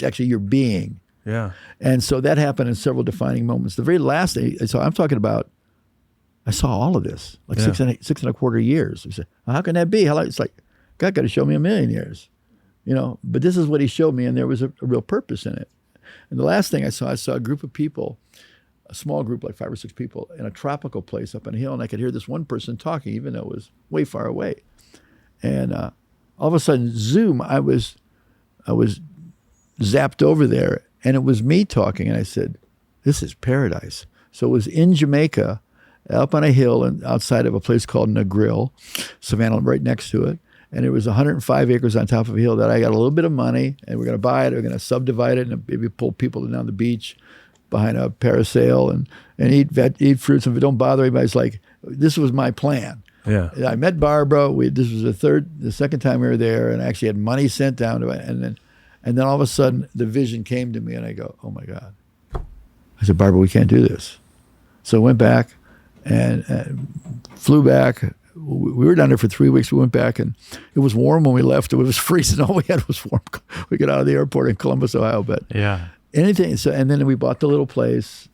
actually your being. Yeah. And so that happened in several defining moments. The very last day, so I'm talking about, I saw all of this, like 6.25 years. We said, well, how can that be? It's like, God got to show me 1,000,000 years. But this is what he showed me, and there was a real purpose in it. And the last thing I saw a group of people, a small group, like 5 or 6 people, in a tropical place up on a hill, and I could hear this one person talking, even though it was way far away. And all of a sudden, zoom, I was zapped over there, and it was me talking, and I said, this is paradise. So it was in Jamaica, up on a hill and outside of a place called Negril, Savannah, right next to it. And it was 105 acres on top of a hill that I got a little bit of money, and we're going to buy it. We're going to subdivide it and maybe pull people down the beach behind a parasail and eat fruits. And if it don't bother anybody, it's like, this was my plan. Yeah. I met Barbara. This was the second time we were there, and I actually had money sent down to it. And then all of a sudden the vision came to me, and I go, oh my God. I said, Barbara, we can't do this. So I went back and flew back. We were down there for 3 weeks. We went back, and it was warm when we left. It was freezing. All we had was warm. We got out of the airport in Columbus, Ohio. But anything. So, and then we bought the little place,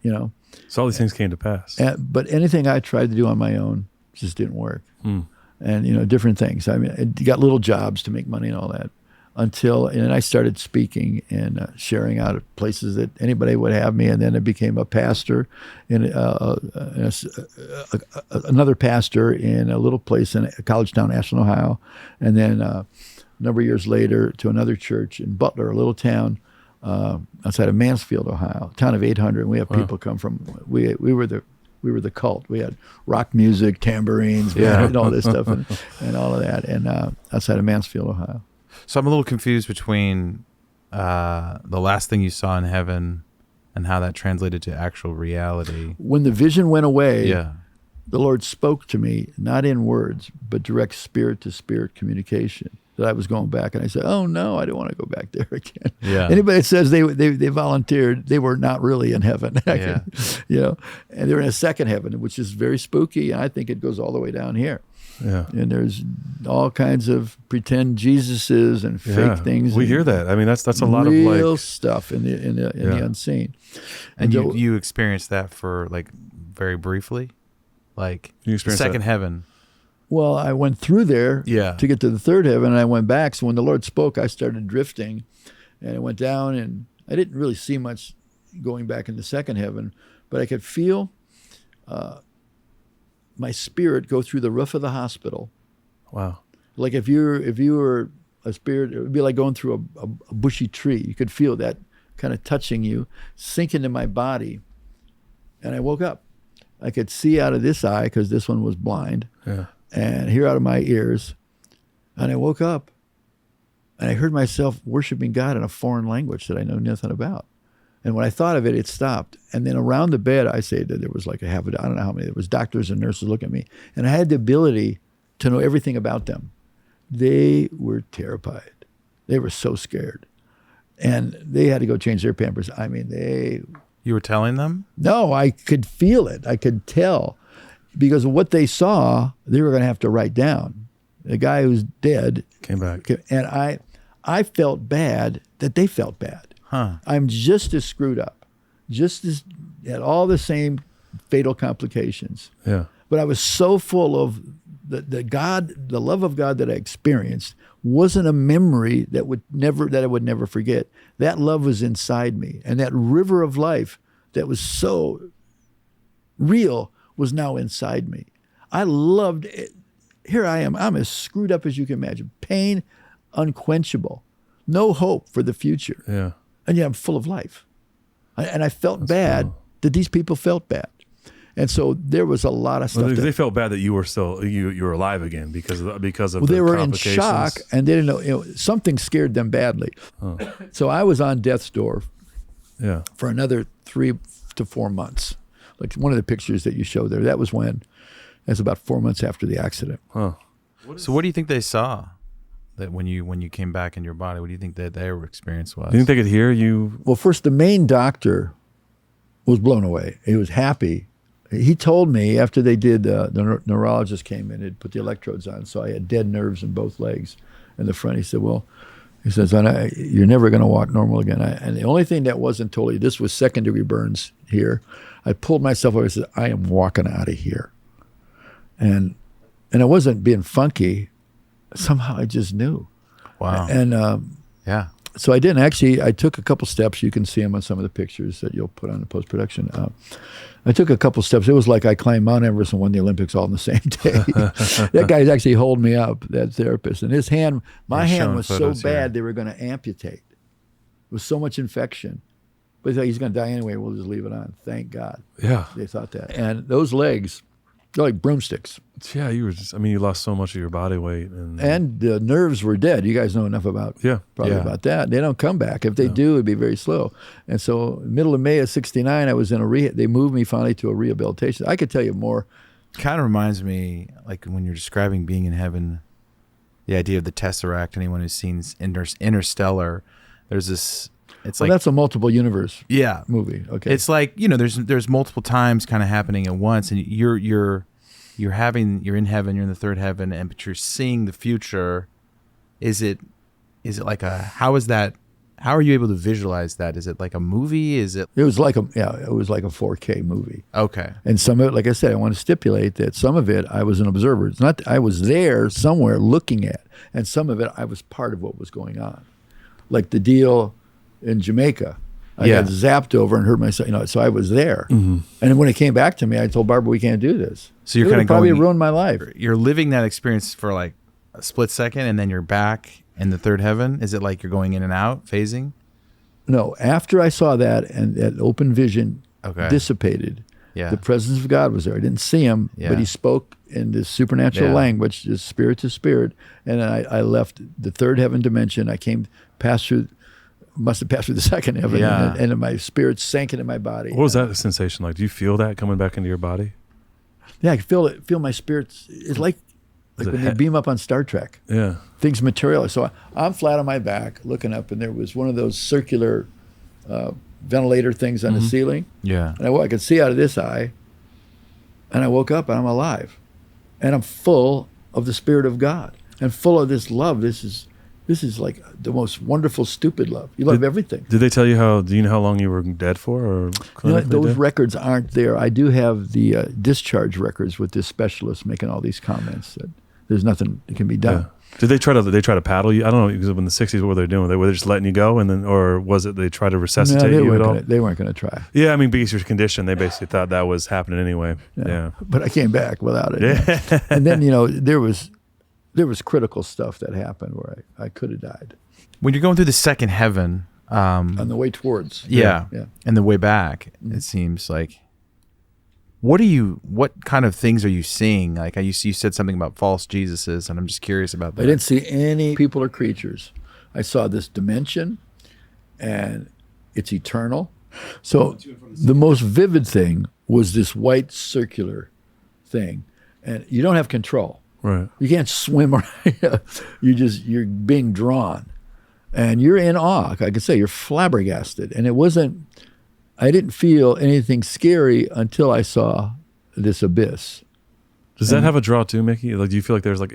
So all these things came to pass. But anything I tried to do on my own just didn't work. And different things. I mean, I got little jobs to make money and all that. And I started speaking and sharing out at places that anybody would have me, and then I became a pastor another pastor in a little place in a college town, Ashland, Ohio, and then a number of years later to another church in Butler, a little town outside of Mansfield, Ohio, a town of 800. And we have people come from. We were the cult. We had rock music, tambourines, and all this stuff, and all of that, and outside of Mansfield, Ohio. So I'm a little confused between the last thing you saw in heaven and how that translated to actual reality. When the vision went away, the Lord spoke to me, not in words, but direct spirit-to-spirit communication, that I was going back. And I said, oh, no, I don't want to go back there again. Yeah. Anybody that says they volunteered, they were not really in heaven. And they're in a second heaven, which is very spooky. And I think it goes all the way down here. Yeah. And there's all kinds of pretend Jesuses and fake things. We hear that. I mean, that's a lot of real stuff in the unseen. And you experienced that for like very briefly, like the second heaven. Well, I went through there to get to the third heaven, and I went back. So when the Lord spoke, I started drifting, and I went down, and I didn't really see much going back in the second heaven, but I could feel my spirit go through the roof of the hospital. Wow. Like if you were a spirit, it would be like going through a bushy tree. You could feel that kind of touching you, sink into my body. and I woke up. I could see out of this eye because this one was blind, Yeah. and hear out of my ears. And I woke up, and I heard myself worshiping God in a foreign language that I know nothing about. And when I thought of it, it stopped. And then around the bed, I say that there was like I don't know how many, there was doctors and nurses looking at me. And I had the ability to know everything about them. They were terrified. They were so scared. And they had to go change their Pampers. I mean, You were telling them? No, I could feel it. I could tell. Because of what they saw, they were going to have to write down. The guy who's dead came back. And I felt bad that they felt bad. Huh. I'm just as screwed up, just as had all the same fatal complications. Yeah. But I was so full of the love of God that I experienced wasn't a memory that I would never forget. That love was inside me, and that river of life that was so real was now inside me. I loved it. Here I am. I'm as screwed up as you can imagine. Pain, unquenchable, no hope for the future. Yeah. And yet I'm full of life. And I felt bad that these people felt bad. And so there was a lot of stuff. Well, they felt bad that you were still you were alive again because of they were in complications. shock, and they didn't know, something scared them badly. Oh. So I was on death's door for another 3 to 4 months. Like one of the pictures that you showed there, that's about 4 months after the accident. Huh. So what do you think they saw? That when you came back in your body, what do you think that their experience was? Do you think they could hear you? Well, first, the main doctor was blown away. He was happy. He told me after they did, the neurologist came in and put the electrodes on, so I had dead nerves in both legs in the front. He said, you're never going to walk normal again. And the only thing that wasn't totally, this was second-degree burns here. I pulled myself over and said, I am walking out of here. And I wasn't being funky. Somehow I just knew. Wow. And yeah. So I didn't actually. I took a couple steps. You can see them on some of the pictures that you'll put on the post-production. I took a couple steps. It was like I climbed Mount Everest and won the Olympics all in the same day. That guy's actually holding me up, that therapist. And his hand, my hand was so bad they were going to amputate. It was so much infection. But he's going to die anyway. We'll just leave it on. Thank God. Yeah. They thought that. And those legs, they're like broomsticks. Yeah, you lost so much of your body weight. And the nerves were dead. You guys know enough about about that. They don't come back. If they do, it'd be very slow. And so middle of May of 1969, I was in they moved me finally to a rehabilitation. I could tell you more. Kind of reminds me, like when you're describing being in heaven, the idea of the Tesseract, anyone who's seen Interstellar, there's this, that's a multiple universe movie. Okay. It's like, there's multiple times kind of happening at once, and you're in heaven, you're in the third heaven, but you're seeing the future. Is it like how are you able to visualize that? Is it like a movie? It was like a 4K movie. Okay. And some of it, like I said, I want to stipulate that some of it I was an observer. It's not I was there somewhere looking at, and some of it I was part of what was going on. Like the deal in Jamaica. I got zapped over and hurt myself, so I was there. Mm-hmm. And when it came back to me, I told Barbara, we can't do this. So you're kind of probably ruined my life. You're living that experience for like a split second, and then you're back in the third heaven. Is it like you're going in and out, phasing? No, after I saw that and that open vision dissipated, the presence of God was there. I didn't see him, but he spoke in this supernatural language, just spirit to spirit. And I left the third heaven dimension. I must have passed through the second heaven, and my spirit sank into my body. What was that sensation like? Do you feel that coming back into your body? Yeah, I can feel it. Feel my spirit. It's like when they beam up on Star Trek. Yeah, things materialize. So I'm flat on my back, looking up, and there was one of those circular ventilator things on the ceiling. Yeah, and I could see out of this eye, and I woke up and I'm alive, and I'm full of the Spirit of God and full of this love. This is like the most wonderful, stupid love. You love everything. Did they tell you do you know how long you were dead for? Or those records aren't there. I do have the discharge records with this specialist making all these comments that there's nothing that can be done. Yeah. Did they try to paddle you? I don't know, because in the 60s, what were they doing? Were they just letting you go, or was it they tried to resuscitate you at all? They weren't going to try. Yeah, I mean, because your condition, they basically thought that was happening anyway. Yeah. But I came back without it. Yeah. And then, there was critical stuff that happened where I could have died. When you're going through the second heaven, on the way towards, and the way back, it seems like what kind of things are you seeing? Like you said something about false Jesuses, and I'm just curious about that. I didn't see any people or creatures. I saw this dimension, and it's eternal. So the most vivid thing was this white circular thing, and you don't have control. Right. You can't swim around. You're being drawn, and you're in awe. Like I could say, you're flabbergasted, and I didn't feel anything scary until I saw this abyss. Does that have a draw too, Mickey? Like, do you feel like there's like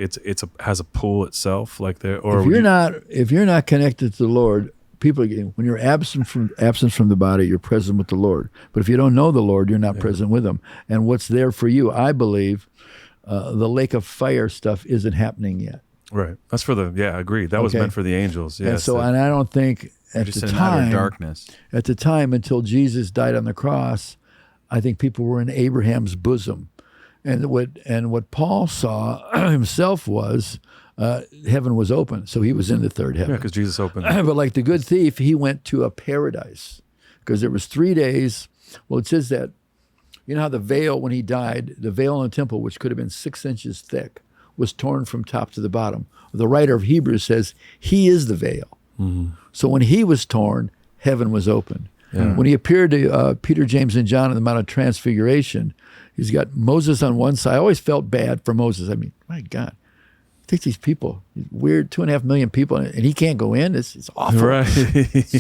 has a pull itself, like there? Or if you're not connected to the Lord, people are getting, when you're absent from the body, you're present with the Lord. But if you don't know the Lord, you're not present with Him. And what's there for you, I believe, the lake of fire stuff isn't happening yet. Right. That's for agreed. That was meant for the angels. Yes. And I don't think at the time, darkness. At the time until Jesus died on the cross, I think people were in Abraham's bosom. And what Paul saw himself was heaven was open, so he was in the third heaven. Yeah, because Jesus opened. But like the good thief, he went to a paradise because there was 3 days. Well, it says that, you know how the veil, when he died, the veil in the temple, which could have been 6 inches thick, was torn from top to the bottom. The writer of Hebrews says he is the veil. Mm-hmm. So when he was torn, heaven was open. Yeah. When he appeared to Peter, James, and John on the Mount of Transfiguration, he's got Moses on one side. I always felt bad for Moses. I mean, my God, take these people, these weird 2.5 million people, and he can't go in. It's awful. Right.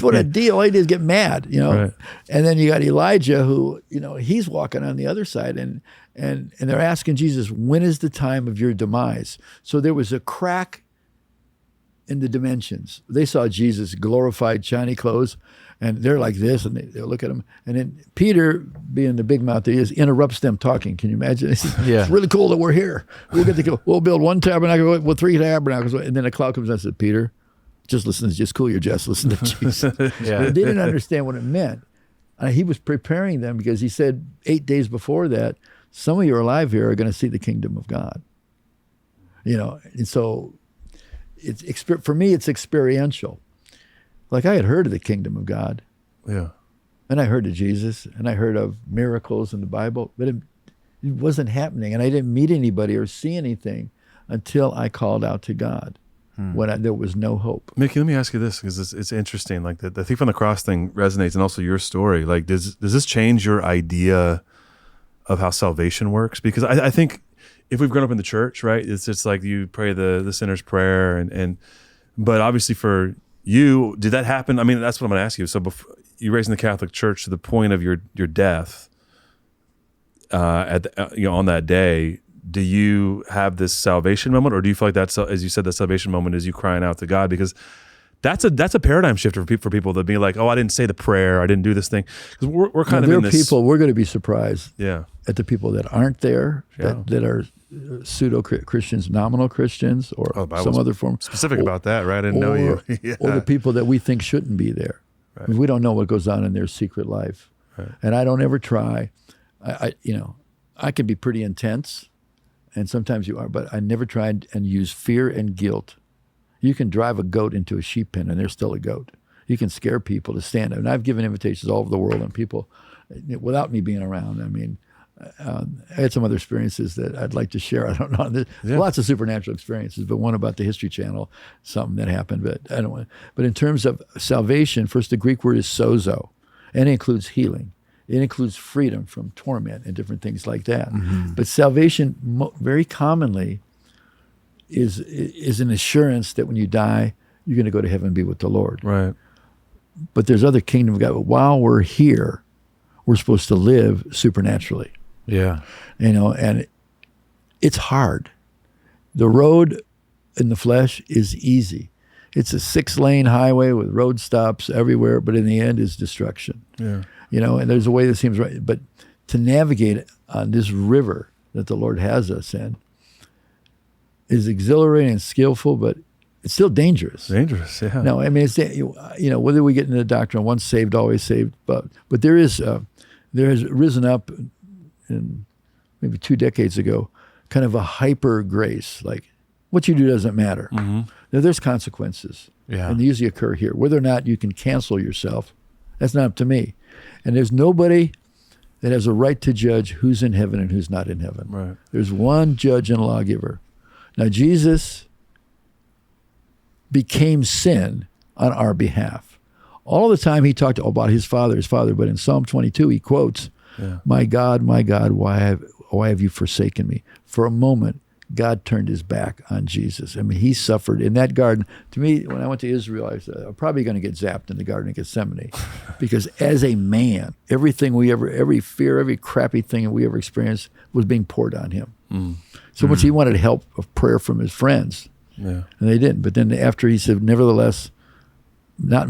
What a deal. All he did is get mad, you know. Right. And then you got Elijah, who, you know, he's walking on the other side, and they're asking Jesus, when is the time of your demise? So there was a crack in the dimensions. They saw Jesus glorified, shiny clothes, and they're like this, and they look at him. And then Peter, being the big mouth that he is, interrupts them talking. Can you imagine? It's really cool that we're here. We'll build one tabernacle with 3 tabernacles. And then a cloud comes out and says, Peter, just cool your jets. Listen to Jesus. They didn't understand what it meant. He was preparing them because he said 8 days before that, some of you are alive here are going to see the kingdom of God. You know, and so for me, it's experiential. Like I had heard of the kingdom of God. Yeah. And I heard of Jesus, and I heard of miracles in the Bible, but it wasn't happening. And I didn't meet anybody or see anything until I called out to God when there was no hope. Mickey, let me ask you this, because it's interesting. Like the thief on the cross thing resonates, and also your story. Like, does this change your idea of how salvation works? Because I think if we've grown up in the church, right, it's like you pray the sinner's prayer, but obviously for you, did that happen? I mean, that's what I'm going to ask you. So you raised in the Catholic Church to the point of your death on that day. Do you have this salvation moment, or do you feel like that's, as you said, the salvation moment is you crying out to God? Because that's a paradigm shifter for people that be like, oh, I didn't say the prayer, I didn't do this thing. Because we're kind of in this. People, we're going to be surprised. Yeah. At the people that aren't there, that are pseudo Christians, nominal Christians, or some other form. Specific about that, right? I didn't know you. Or the people that we think shouldn't be there. Right. I mean, we don't know what goes on in their secret life. Right. And I don't ever try. I can be pretty intense, and sometimes you are, but I never tried and use fear and guilt. You can drive a goat into a sheep pen, and they're still a goat. You can scare people to stand up. And I've given invitations all over the world, and people, without me being around, I mean, I had some other experiences that I'd like to share. I don't know. There's lots of supernatural experiences, but one about the History Channel, something that happened. But I don't want. But in terms of salvation, first the Greek word is sozo, and it includes healing. It includes freedom from torment and different things like that. Mm-hmm. But salvation, very commonly, is an assurance that when you die, you're going to go to heaven and be with the Lord. Right. But there's other kingdom of God. But while we're here, we're supposed to live supernaturally. Yeah. You know, and it's hard. The road in the flesh is easy. It's a 6-lane highway with road stops everywhere, but in the end is destruction. Yeah. You know, and there's a way that seems right. But to navigate on this river that the Lord has us in is exhilarating and skillful, but it's still dangerous. Dangerous, yeah. No, I mean, it's, you know, whether we get into the doctrine, once saved, always saved, but there has risen up in maybe 2 decades ago, kind of a hyper grace, like what you do doesn't matter. Mm-hmm. Now, there's consequences, and they usually occur here. Whether or not you can cancel yourself, that's not up to me. And there's nobody that has a right to judge who's in heaven and who's not in heaven. Right. There's one judge and lawgiver. Now, Jesus became sin on our behalf. All the time he talked about his father, but in Psalm 22 he quotes, my God, why have you forsaken me? For a moment, God turned his back on Jesus. I mean, he suffered in that garden. To me, when I went to Israel, I said, I'm probably going to get zapped in the Garden of Gethsemane. Because as a man, every fear, every crappy thing we ever experienced was being poured on him. So much he wanted help of prayer from his friends. And they didn't. But then after he said, nevertheless, not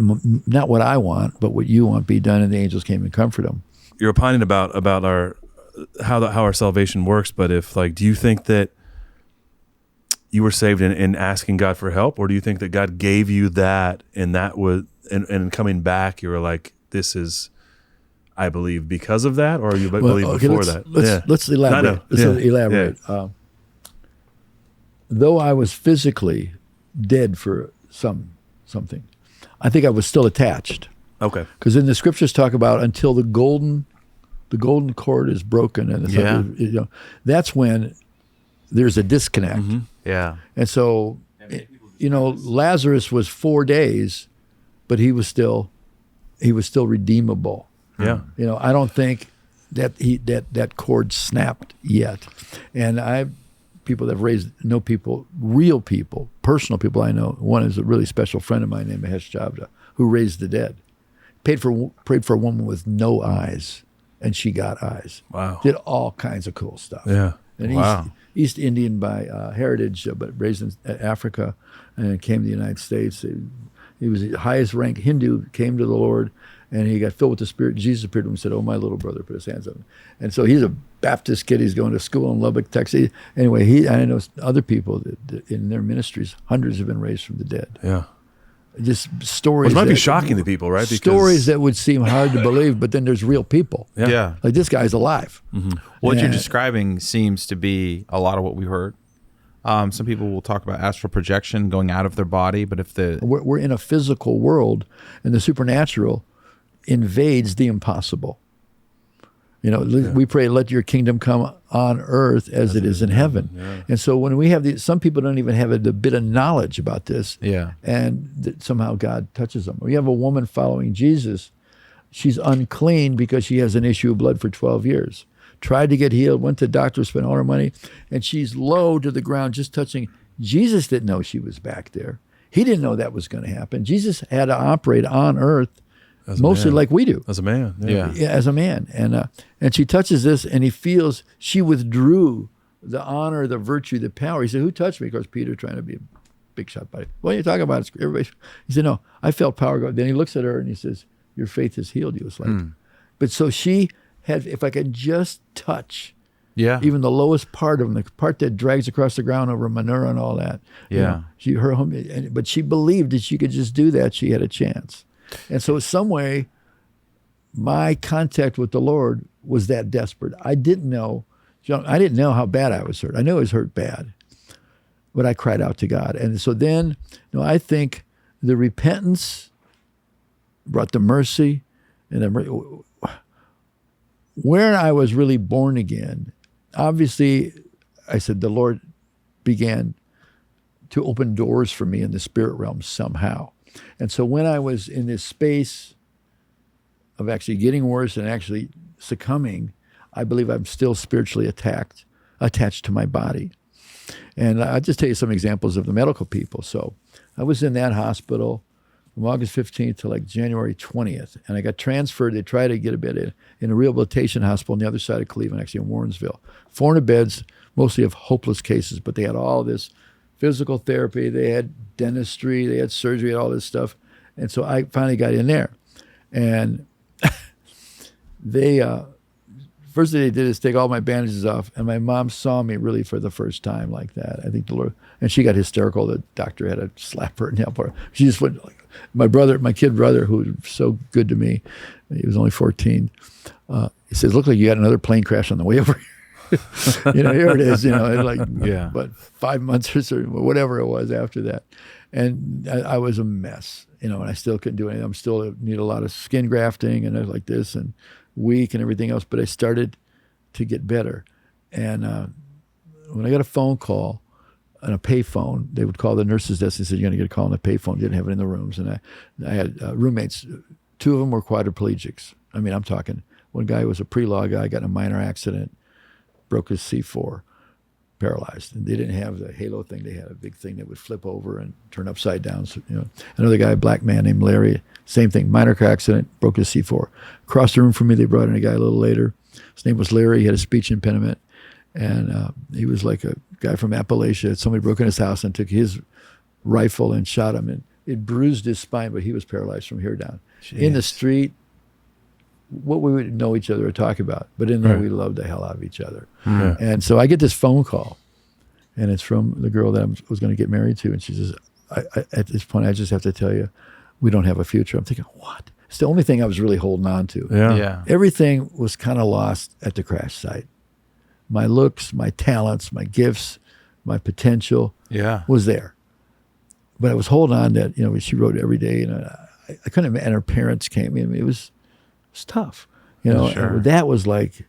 what I want, but what you want be done, and the angels came and comforted him. You're opining about our how our salvation works, but do you think that you were saved in asking God for help, or do you think that God gave you that, and that was and coming back you were like, this is, I believe, because of that, or you believe before that? Let's elaborate. Elaborate. Yeah. Though I was physically dead for something, I think I was still attached. Okay. Because in the scriptures talk about until the golden cord is broken, and that's when there's a disconnect. Yeah. And so, Lazarus was 4 days, but he was still redeemable. Yeah. I don't think that cord snapped yet. And people that have know people, real people, personal people I know. One is a really special friend of mine named Mahesh Chavda, who raised the dead. Prayed for a woman with no eyes, and she got eyes. Wow. Did all kinds of cool stuff. Yeah. And East Indian by heritage, but raised in Africa, and came to the United States. He was the highest ranked Hindu, came to the Lord, and he got filled with the Spirit. Jesus appeared to him and said, "Oh, my little brother," put his hands on him. And so he's a Baptist kid. He's going to school in Lubbock, Texas. Anyway, I know other people that in their ministries, hundreds have been raised from the dead. Yeah. Just stories. Which might be shocking to people, right? Because stories that would seem hard to believe, but then there's real people. Yeah. Like this guy's alive. What you're describing seems to be a lot of what we heard. Some people will talk about astral projection going out of their body, but if we're in a physical world, and the supernatural invades the impossible. We pray, let your kingdom come on earth as it is in heaven. Yeah. And so when we have some people don't even have a bit of knowledge about this. Yeah. And somehow God touches them. We have a woman following Jesus. She's unclean because she has an issue of blood for 12 years. Tried to get healed, went to doctors, spent all her money, and she's low to the ground, just touching. Jesus didn't know she was back there. He didn't know that was going to happen. Jesus had to operate on earth mostly like we do. As a man. Yeah, as a man. And she touches this, and he feels she withdrew the honor, the virtue, the power. He said, "Who touched me?" Of course, Peter trying to be a big shot buddy. What are you talking about? Everybody. He said, "No, I felt power go." Then he looks at her and he says, "Your faith has healed you." It's like, but so she had, if I could just touch even the lowest part of him, the part that drags across the ground over manure and all that. But she believed that she could just do that. She had a chance. And so some way, my contact with the Lord was that desperate. I didn't know how bad I was hurt. I knew I was hurt bad, but I cried out to God. And so then, I think the repentance brought the mercy, and where I was really born again, obviously, I said the Lord began to open doors for me in the spirit realm somehow. And so when I was in this space of actually getting worse and actually succumbing, I believe I'm still spiritually attached to my body. And I'll just tell you some examples of the medical people. So I was in that hospital from August 15th to like January 20th. And I got transferred. They tried to get a bed in a rehabilitation hospital on the other side of Cleveland, actually in Warrensville. 400 beds, mostly of hopeless cases, but they had all this physical therapy, they had dentistry, they had surgery, all this stuff. And so I finally got in there. And they, first thing they did is take all my bandages off, and my mom saw me really for the first time like that. I think the Lord, and she got hysterical. The doctor had to slap her and help her. She just went, like, my kid brother, who was so good to me, he was only 14, he says, "Look like you had another plane crash on the way over here." Here it is, but 5 months or so, whatever it was after that. And I was a mess, and I still couldn't do anything. I'm still need a lot of skin grafting and like this. And weak and everything else, but I started to get better. And when I got a phone call on a pay phone, they would call the nurse's desk and said, you're going to get a call on a pay phone. Didn't have it in the rooms. And I had roommates. 2 of them were quadriplegics. I mean, I'm talking, one guy was a pre-law guy, got in a minor accident, broke his C4, paralyzed. And they didn't have the halo thing. They had a big thing that would flip over and turn upside down. So, another guy, a black man named Larry, same thing, minor car accident, broke his C4. Across the room from me, they brought in a guy a little later. His name was Larry. He had a speech impediment. And he was like a guy from Appalachia. Somebody broke in his house and took his rifle and shot him. And it bruised his spine, but he was paralyzed from here down. Jeez. In the street, what we would know each other or talk about. But in there, we loved the hell out of each other. Mm-hmm. And so I get this phone call, and it's from the girl that I was going to get married to. And she says, at this point, I just have to tell you, we don't have a future. I'm thinking, what? It's the only thing I was really holding on to. Yeah. Everything was kind of lost at the crash site. My looks, my talents, my gifts, my potential was there. But I was holding on that, she wrote every day, and I couldn't, and her parents came in. It was tough. Sure. That was like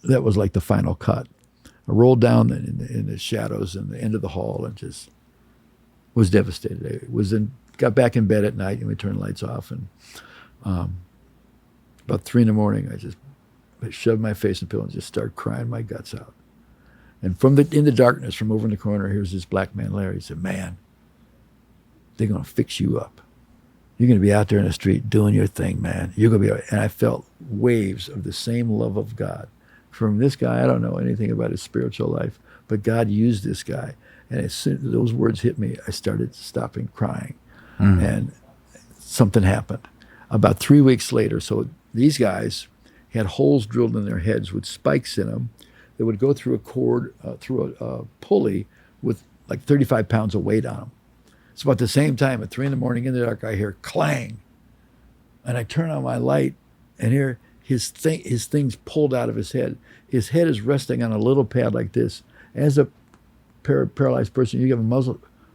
the final cut. I rolled down in the shadows in the end of the hall and just was devastated. Got back in bed at night, and we turned the lights off, and about 3 a.m, I shoved my face in the pillow and just started crying my guts out. And in the darkness, from over in the corner, here's this black man, Larry. He said, man, they're going to fix you up. You're going to be out there in the street doing your thing, man. You're going to be all right. And I felt waves of the same love of God. From this guy, I don't know anything about his spiritual life, but God used this guy. And as soon as those words hit me, I started stopping crying. Mm. And something happened. About 3 weeks later, so these guys had holes drilled in their heads with spikes in them that would go through a cord, through a pulley with like 35 pounds of weight on them. It's about the same time at 3 a.m. in the dark, I hear clang. And I turn on my light and hear his things pulled out of his head. His head is resting on a little pad like this. As a paralyzed person, you give a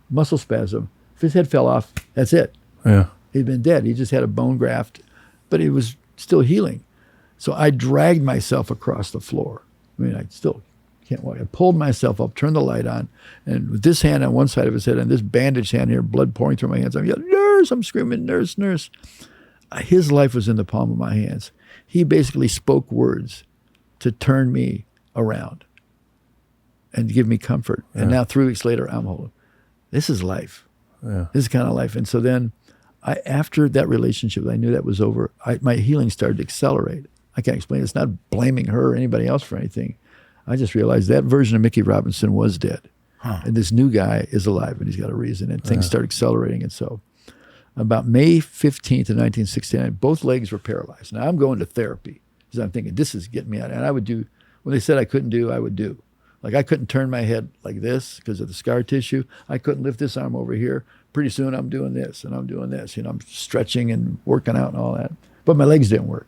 muscle spasm. If his head fell off, that's it. Yeah. He'd been dead. He just had a bone graft, but it was still healing. So I dragged myself across the floor. I mean, I still can't walk. I pulled myself up, turned the light on, and with this hand on one side of his head and this bandaged hand here, blood pouring through my hands, I'm yelling, nurse, I'm screaming, nurse, nurse. His life was in the palm of my hands. He basically spoke words to turn me around and to give me comfort. Yeah. And now 3 weeks later, I'm holding. This is life. Yeah. This is kind of life. And so then after that relationship, I knew that was over. My healing started to accelerate. I can't explain it. It's not blaming her or anybody else for anything. I just realized that version of Mickey Robinson was dead. Huh. And this new guy is alive, and he's got a reason. And things start accelerating. And so about May 15th of 1969, both legs were paralyzed. Now I'm going to therapy because I'm thinking, this is getting me out. And I would do, when they said I couldn't do, I would do. Like I couldn't turn my head like this because of the scar tissue. I couldn't lift this arm over here. Pretty soon I'm doing this and I'm doing this. I'm stretching and working out and all that. But my legs didn't work.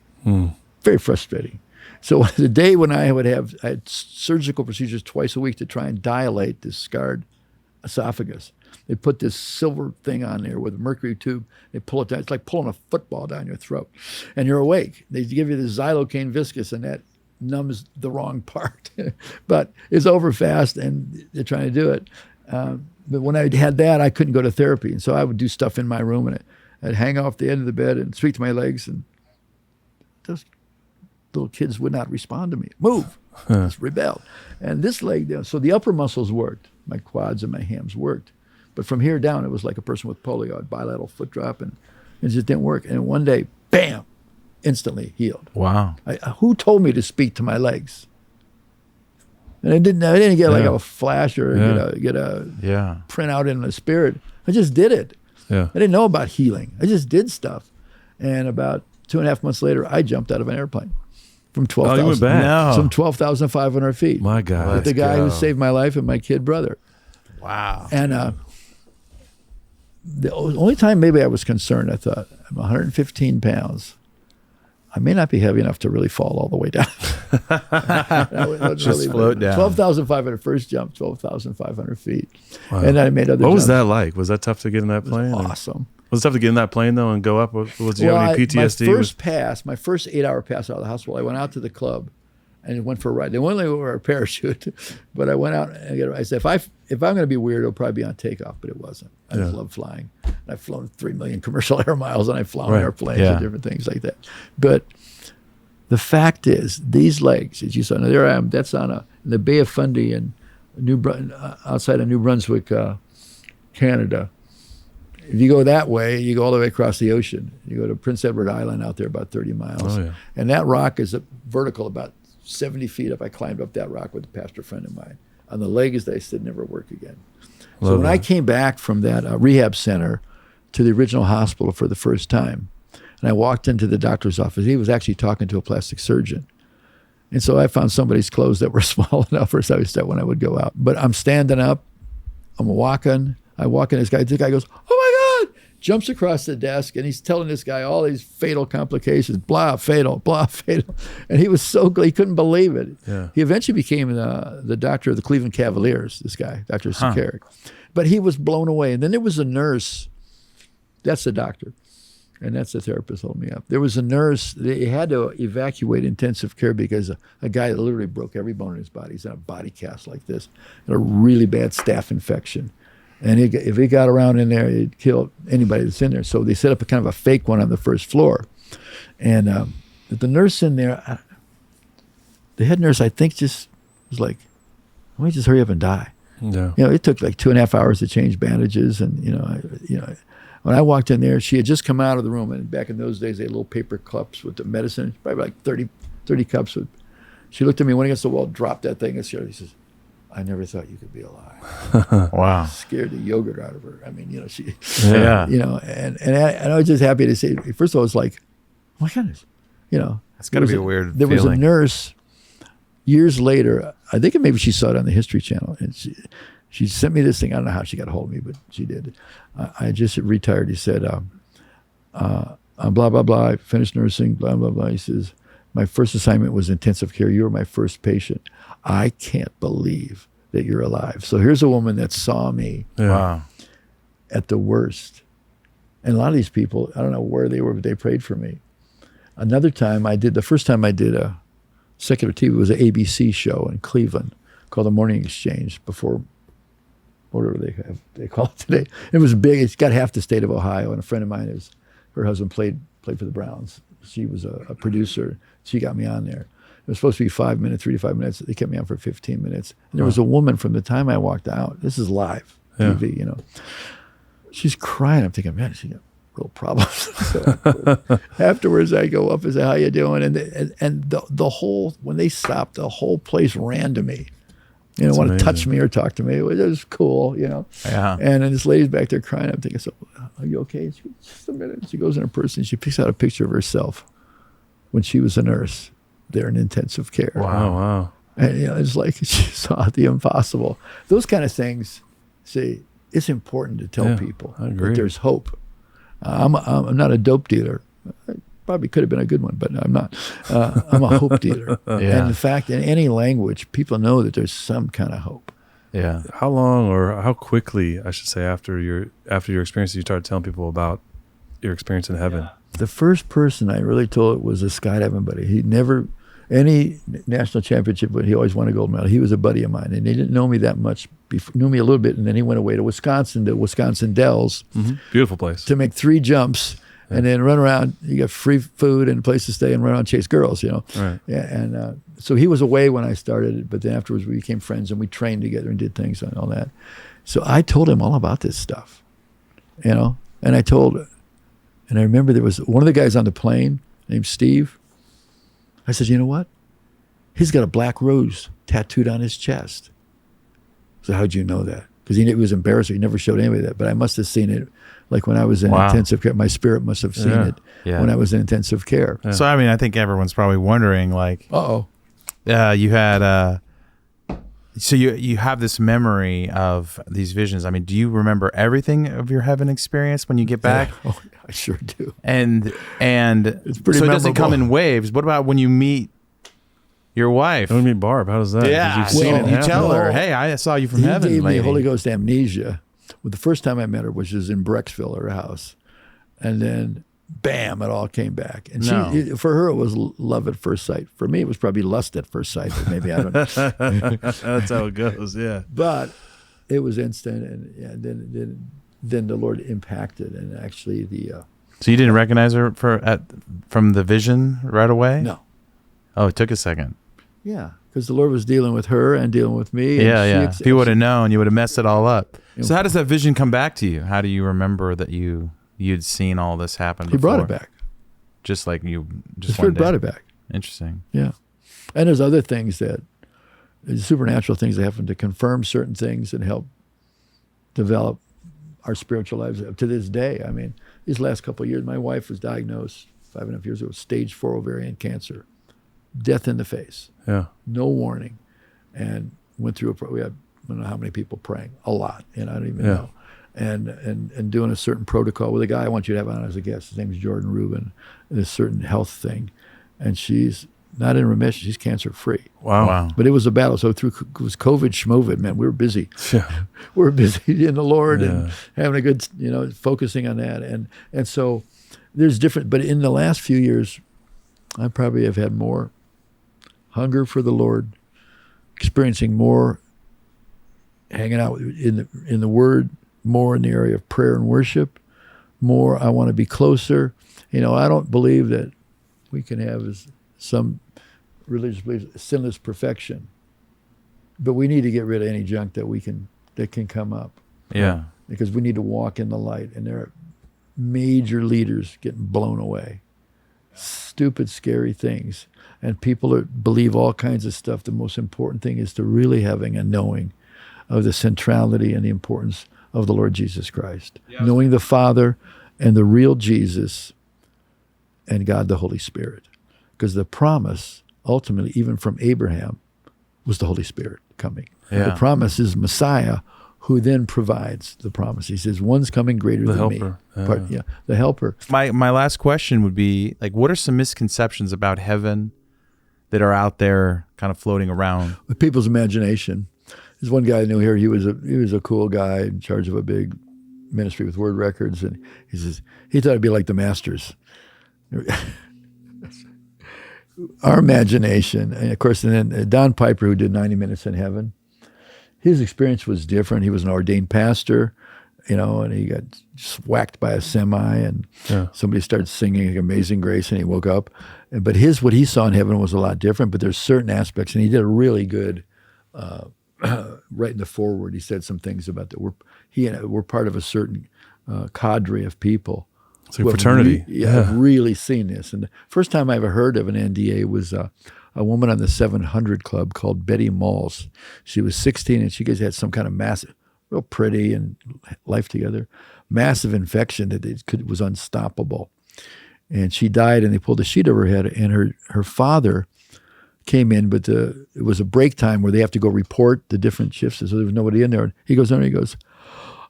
Very frustrating. So the day when I had surgical procedures twice a week to try and dilate this scarred esophagus. They put this silver thing on there with a mercury tube. They pull it down. It's like pulling a football down your throat. And you're awake. They give you this xylocaine viscous, and that numbs the wrong part. But it's over fast, and they're trying to do it. But when I had that, I couldn't go to therapy. And so I would do stuff in my room, and I'd hang off the end of the bed and speak to my legs, and those little kids would not respond to me. Move. Just rebelled. And this leg, so the upper muscles worked. My quads and my hams worked. But from here down, it was like a person with polio. I'd bilateral foot drop, and it just didn't work. And one day, bam, instantly healed. Wow. Who told me to speak to my legs? And I didn't get like a flash or get a printout in the spirit. I just did it. Yeah. I didn't know about healing. I just did stuff. And about 2.5 months later, I jumped out of an airplane from 12,000. Oh, you went back? No. From 12,500 feet. My God. With the guy who saved my life and my kid brother. Wow. And the only time maybe I was concerned, I thought, I'm 115 pounds. I may not be heavy enough to really fall all the way down. Just float down. 12,500 first jump, 12,500 feet. Wow. And then I made other jumps. What was that like? Was that tough to get in that plane? It was awesome. Was it tough to get in that plane though and go up? Was you have any PTSD? My first 8-hour pass out of the hospital, I went out to the club and went for a ride. They wouldn't let me wear a parachute, but I went out and I said, if I'm going to be weird, it'll probably be on takeoff, but it wasn't. I just love flying. And I've flown 3 million commercial air miles, and I've flown airplanes and different things like that. But the fact is, these legs, as you saw, now there I am. That's in the Bay of Fundy in outside of New Brunswick, Canada. If you go that way, you go all the way across the ocean. You go to Prince Edward Island out there, about 30 miles. Oh, yeah. And that rock is vertical about 70 feet up. I climbed up that rock with a pastor friend of mine. On the legs, they said never work again. So when I came back from that rehab center to the original hospital for the first time, and I walked into the doctor's office, he was actually talking to a plastic surgeon. And so I found somebody's clothes that were small enough for some step when I would go out. But I'm standing up, I'm walking, I walk in, this guy goes, oh my God, jumps across the desk, and he's telling this guy all these fatal complications, blah, fatal. And he was so glad, he couldn't believe it. Yeah. He eventually became the doctor of the Cleveland Cavaliers, this guy, Dr. Sakarik. But he was blown away. And then there was a nurse, that's the doctor, and that's the therapist holding me up. There was a nurse, they had to evacuate intensive care because a guy that literally broke every bone in his body. He's in a body cast like this, had a really bad staph infection. And if he got around in there, he'd kill anybody that's in there. So they set up a kind of a fake one on the first floor. And the nurse in there, the head nurse, I think, just was like, why don't you just hurry up and die? Yeah. You know, it took like 2.5 hours to change bandages. And, you know, when I walked in there, she had just come out of the room. And back in those days, they had little paper cups with the medicine, probably like 30 cups. She looked at me, went against the wall, dropped that thing, and she says, I never thought you could be alive. Wow. Scared the yogurt out of her. I mean, you know, you know, and I was just happy to see, first of all, it's like, oh my goodness, you know. It's got to be a weird feeling. There was a nurse years later, I think maybe she saw it on the History Channel, and she sent me this thing. I don't know how she got a hold of me, but she did. I just retired. He said, blah, blah, blah, I finished nursing, blah, blah, blah. He says, my first assignment was intensive care. You were my first patient. I can't believe that you're alive. So here's a woman that saw me at the worst. And a lot of these people, I don't know where they were, but they prayed for me. Another time the first time I did a secular TV was an ABC show in Cleveland called The Morning Exchange, before whatever they call it today. It was big. It's got half the state of Ohio. And a friend of mine, her husband played for the Browns. She was a producer. She got me on there. It was supposed to be 5 minutes, 3 to 5 minutes. They kept me on for 15 minutes. And there was a woman from the time I walked out. This is live TV, you know. She's crying. I'm thinking, man, she got real problems. So afterwards, I go up and say, how you doing? And the whole, when they stopped, the whole place ran to me. You know, want to touch me or talk to me. It was cool, you know. Yeah. And then this lady's back there crying. I'm thinking, so, are you okay? She goes, just a minute. She goes in her purse and she picks out a picture of herself when she was a nurse there in intensive care. Wow. And, you know, it's like she saw the impossible. Those kind of things, see, it's important to tell people that there's hope. I'm not a dope dealer. I probably could have been a good one, but I'm not. I'm a hope dealer. And in fact, in any language, people know that there's some kind of hope. Yeah. How long or how quickly, I should say, after your experience, you started telling people about your experience in heaven? The first person I really told it was a skydiving buddy. He never, any national championship, but he always won a gold medal. He was a buddy of mine, and he didn't know me that much. Knew me a little bit, and then he went away to Wisconsin Dells. Mm-hmm. Beautiful place. To make 3 jumps and then run around. You got free food and a place to stay and run around and chase girls, you know. Right. Yeah, and so he was away when I started, but then afterwards we became friends and we trained together and did things and all that. So I told him all about this stuff, you know, and I remember there was one of the guys on the plane named Steve. I said, you know what? He's got a black rose tattooed on his chest. So how'd you know that? Because he was embarrassed. He never showed anybody that. But I must have seen it, like when I was in intensive care. My spirit must have seen it when I was in intensive care. Yeah. So, I mean, I think everyone's probably wondering, like, you had, so you have this memory of these visions. I mean, do you remember everything of your heaven experience when you get back? Yeah. Oh, I sure do. And it's pretty so memorable. It doesn't come in waves. What about when you meet your wife? When you meet Barb, how does that? Yeah, you tell her, hey, I saw you from heaven. He gave me Holy Ghost amnesia. Well, the first time I met her, which was in Brecksville, her house. And then, bam, it all came back. And No. for her, it was love at first sight. For me, it was probably lust at first sight. But maybe I don't know. That's how it goes. Yeah. But it was instant, and then the Lord impacted, and actually So you didn't recognize her from the vision right away? No. Oh, it took a second. Yeah, because the Lord was dealing with her and dealing with me. And Yeah. If you would have known, you would have messed it all up. Yeah. So how does that vision come back to you? How do you remember that you'd seen all this happen before? He brought it back. Just like you, The just Spirit one day. brought it back. Interesting. Yeah. And there's other things there's supernatural things that happen to confirm certain things and help develop our spiritual lives to this day. I mean, these last couple of years, my wife was diagnosed 5.5 years ago with stage 4 ovarian cancer. Death in the face. Yeah. No warning. And went through we had, I don't know how many people praying. A lot. And I don't even know. And doing a certain protocol with a guy I want you to have on as a guest. His name is Jordan Rubin. This certain health thing. And she's not in remission. She's cancer-free. Wow. But it was a battle. So it was COVID, schmovid, man. We were busy. Yeah. We were busy in the Lord and having a good, focusing on that. And so there's different, but in the last few years, I probably have had more hunger for the Lord, experiencing more, hanging out in the Word, more in the area of prayer and worship, more I want to be closer. I don't believe that we can have some religious beliefs, sinless perfection, but we need to get rid of any junk that can come up. Yeah. Because we need to walk in the light, and there are major leaders getting blown away. Stupid, scary things. And people believe all kinds of stuff. The most important thing is to really having a knowing of the centrality and the importance of the Lord Jesus Christ. Yes. Knowing the Father and the real Jesus and God the Holy Spirit. Because the promise, ultimately, even from Abraham, was the Holy Spirit coming. Yeah. The promise is Messiah, who then provides the promise. He says, one's coming greater than helper. Me. The helper. My last question would be, what are some misconceptions about heaven that are out there kind of floating around? With people's imagination. There's one guy I knew here, he was a cool guy in charge of a big ministry with Word Records, and he says, he thought it'd be like the Masters. Our imagination, and of course, and then Don Piper, who did 90 Minutes in Heaven, his experience was different. He was an ordained pastor, and he got just whacked by a semi, and somebody started singing Amazing Grace, and he woke up. But what he saw in heaven was a lot different, but there's certain aspects, and he did a really good, right in the foreword, he said some things about that. We're part of a certain cadre of people. It's like fraternity. I've really seen this. And the first time I ever heard of an NDA was a woman on the 700 Club called Betty Malls. She was 16, and she had some kind of massive, real pretty and life together, massive infection that was unstoppable. And she died, and they pulled a sheet over her head, and her father came in, but it was a break time where they have to go report the different shifts, so there was nobody in there. And he goes in and he goes,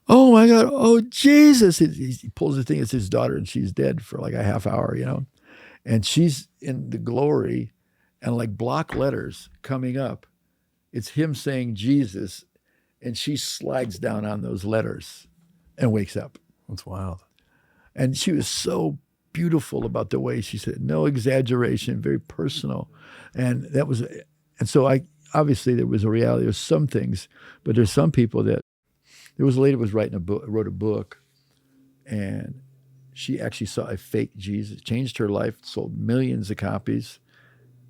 "Oh my God, oh Jesus." He pulls the thing, it's his daughter, and she's dead for like a half hour, and she's in the glory, and like block letters coming up, it's him saying Jesus, and she slides down on those letters and wakes up. That's wild. And she was so beautiful about the way she said, no exaggeration, very personal. And so obviously there was a reality. There's some things, but there's some people that, there was a lady who was wrote a book, and she actually saw a fake Jesus, changed her life, sold millions of copies,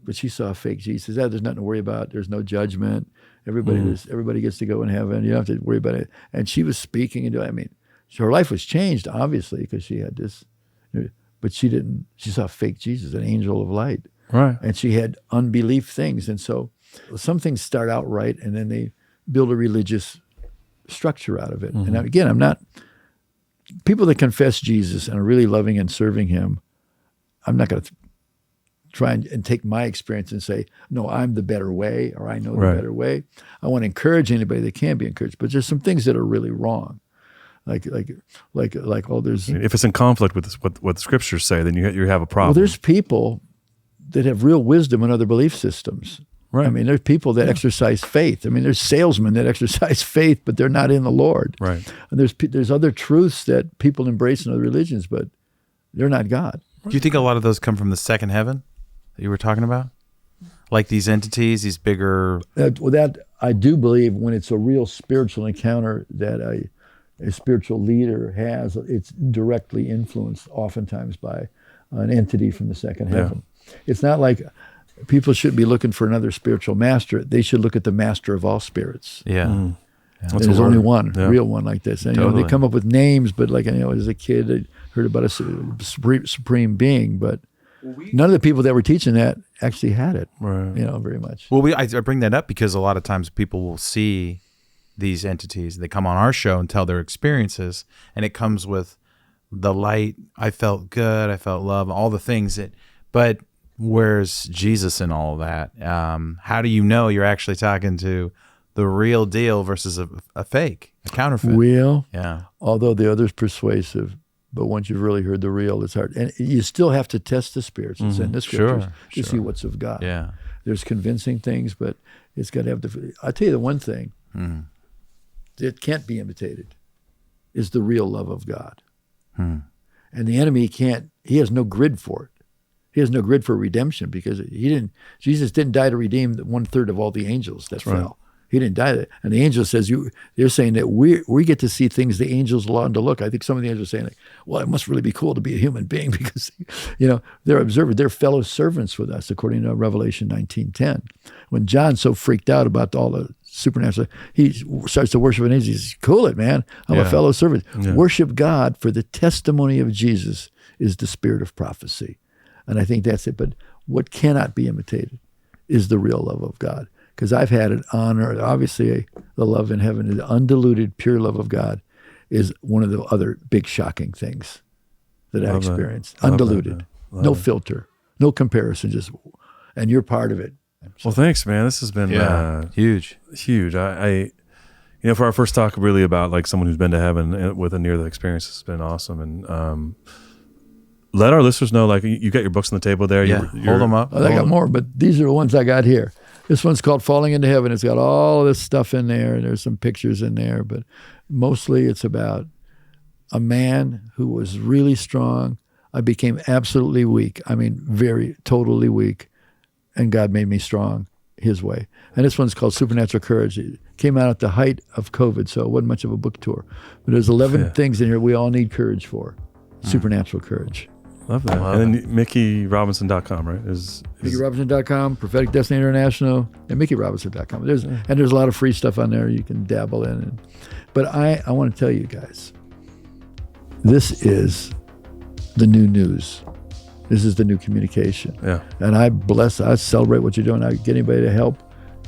but she saw a fake Jesus. There's nothing to worry about. There's no judgment. Everybody gets to go in heaven. You don't have to worry about it. And she was speaking into, her life was changed, obviously, because she had this, but she saw a fake Jesus, an angel of light. Right. And she had unbelief things. And so some things start out right, and then they build a religious structure out of it. Mm-hmm. And again, people that confess Jesus and are really loving and serving him, I'm not going to try and take my experience and say, no, I'm the better way, or I know the better way. I want to encourage anybody that can be encouraged, but there's some things that are really wrong. Like there's... If it's in conflict with what the scriptures say, then you have a problem. Well, there's people that have real wisdom in other belief systems. Right. There's people that exercise faith. There's salesmen that exercise faith, but they're not in the Lord. Right. And there's other truths that people embrace in other religions, but They're not God. Do you think a lot of those come from the second heaven that you were talking about? Like these entities, these bigger... That I do believe when it's a real spiritual encounter that a spiritual leader has, it's directly influenced oftentimes by an entity from the second heaven. It's not like people should be looking for another spiritual master. They should look at the master of all spirits. Yeah. There's only one, real one like this. And they come up with names, but like, as a kid, I heard about a supreme being, but none of the people that were teaching that actually had it, very much. Well, I bring that up because a lot of times people will see these entities. They come on our show and tell their experiences, and it comes with the light. I felt good. I felt love. All the things but where's Jesus in all of that? How do you know you're actually talking to the real deal versus a fake, a counterfeit? Real. Yeah. Although the other's persuasive, but once you've really heard the real, it's hard. And you still have to test the spirits and send the scriptures to see what's of God. Yeah. There's convincing things, but it's got to have I'll tell you the one thing that can't be imitated is the real love of God. And the enemy he has no grid for it. He has no grid for redemption because Jesus didn't die to redeem 1/3 of all the angels that fell. He didn't die. And the angel says, they're saying that we get to see things the angels long to look. I think some of the angels are saying, well, it must really be cool to be a human being because, they're observers. They're fellow servants with us, according to Revelation 19:10. When John's so freaked out about all the supernatural, he starts to worship an angel. He says, cool it, man. I'm a fellow servant. Yeah. Worship God, for the testimony of Jesus is the spirit of prophecy. And I think that's it. But what cannot be imitated is the real love of God. Because I've had it on earth. Obviously, the love in heaven, the undiluted, pure love of God is one of the other big shocking things that I experienced. Undiluted, no filter, no comparison, and you're part of it. Well, thanks, man. This has been huge. I for our first talk really about like someone who's been to heaven with a near-death experience, has been awesome. And let our listeners know, like, you got your books on the table there. Yeah, hold them up. I got more, but these are the ones I got here. This one's called Falling into Heaven. It's got all of this stuff in there, and there's some pictures in there, but mostly it's about a man who was really strong. I became absolutely weak. I mean, totally weak, and God made me strong his way. And this one's called Supernatural Courage. It came out at the height of COVID, so it wasn't much of a book tour. But there's 11 things in here we all need courage for. Supernatural courage. Love that. And then MickeyRobinson.com, right? MickeyRobinson.com, Prophetic Destiny International, and MickeyRobinson.com. There's a lot of free stuff on there you can dabble in. But I want to tell you guys, this is the new news. This is the new communication. Yeah. And I celebrate what you're doing. I get anybody to help.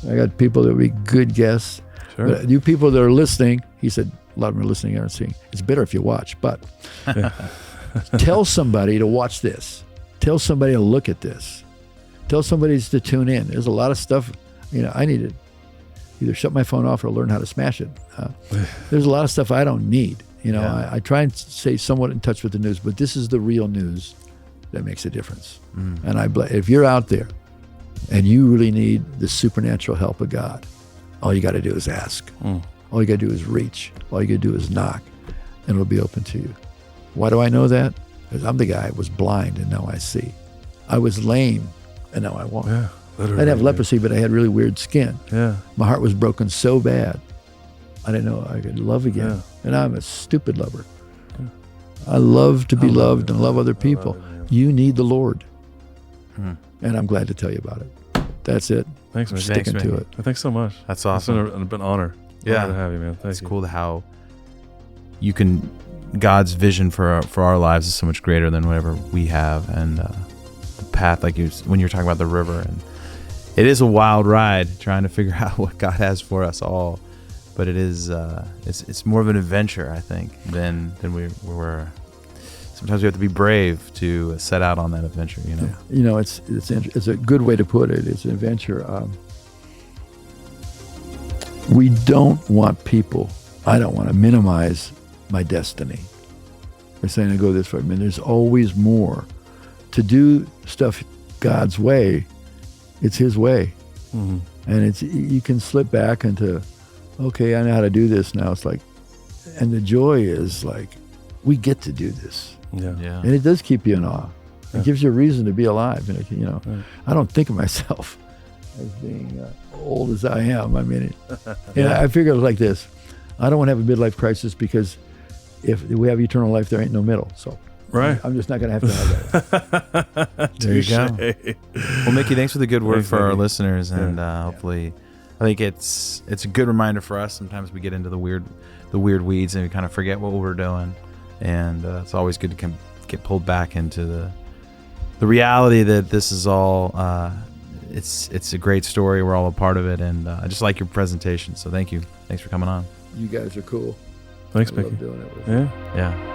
I got people that will be good guests. Sure. But you people that are listening, he said, a lot of them are listening and seeing. It's better if you watch, but... Tell somebody to watch this. Tell somebody to look at this. Tell somebody to tune in. There's a lot of stuff, I need to either shut my phone off or learn how to smash it. There's a lot of stuff I don't need. I try and stay somewhat in touch with the news, but this is the real news that makes a difference. And if you're out there and you really need the supernatural help of God, all you got to do is ask. All you got to do is reach. All you got to do is knock, and it'll be open to you. Why do I know that? Because I'm the guy who was blind and now I see. I was lame and now I walk. Yeah, literally. I'd have leprosy, but I had really weird skin. Yeah. My heart was broken so bad, I didn't know I could love again. Yeah. And I'm a stupid lover. Yeah. I love to be loved and love other people. You need the Lord. And I'm glad to tell you about it. That's it. Thanks, man. Sticking to it. Thanks so much. That's awesome. It's been an honor. Yeah. To have you, man. It's cool how you can... God's vision for our lives is so much greater than whatever we have, and the path, like when you're talking about the river, and it is a wild ride trying to figure out what God has for us all, but it is it's more of an adventure, I think, than we were. Sometimes we have to be brave to set out on that adventure. Yeah. It's a good way to put it. It's an adventure. We don't want people. I don't want to minimize my destiny. We're saying I go this way. I mean, there's always more. To do stuff God's way, it's His way. And you can slip back into, okay, I know how to do this now. It's like, and the joy is like, we get to do this. Yeah. And it does keep you in awe. It gives you a reason to be alive. I don't think of myself as being old as I am. I mean, I figure it like this. I don't want to have a midlife crisis because if we have eternal life, there ain't no middle. So right. I'm just not going to have that. There you go. Well, Mickey, thanks for the good word for our listeners, and hopefully, I think it's a good reminder for us. Sometimes we get into the weird weeds and we kind of forget what we're doing, and it's always good to get pulled back into the reality that this is all. It's a great story. We're all a part of it, and I just like your presentation. So thank you. Thanks for coming on. You guys are cool. Thanks, I Mickey. love doing it with you. Yeah.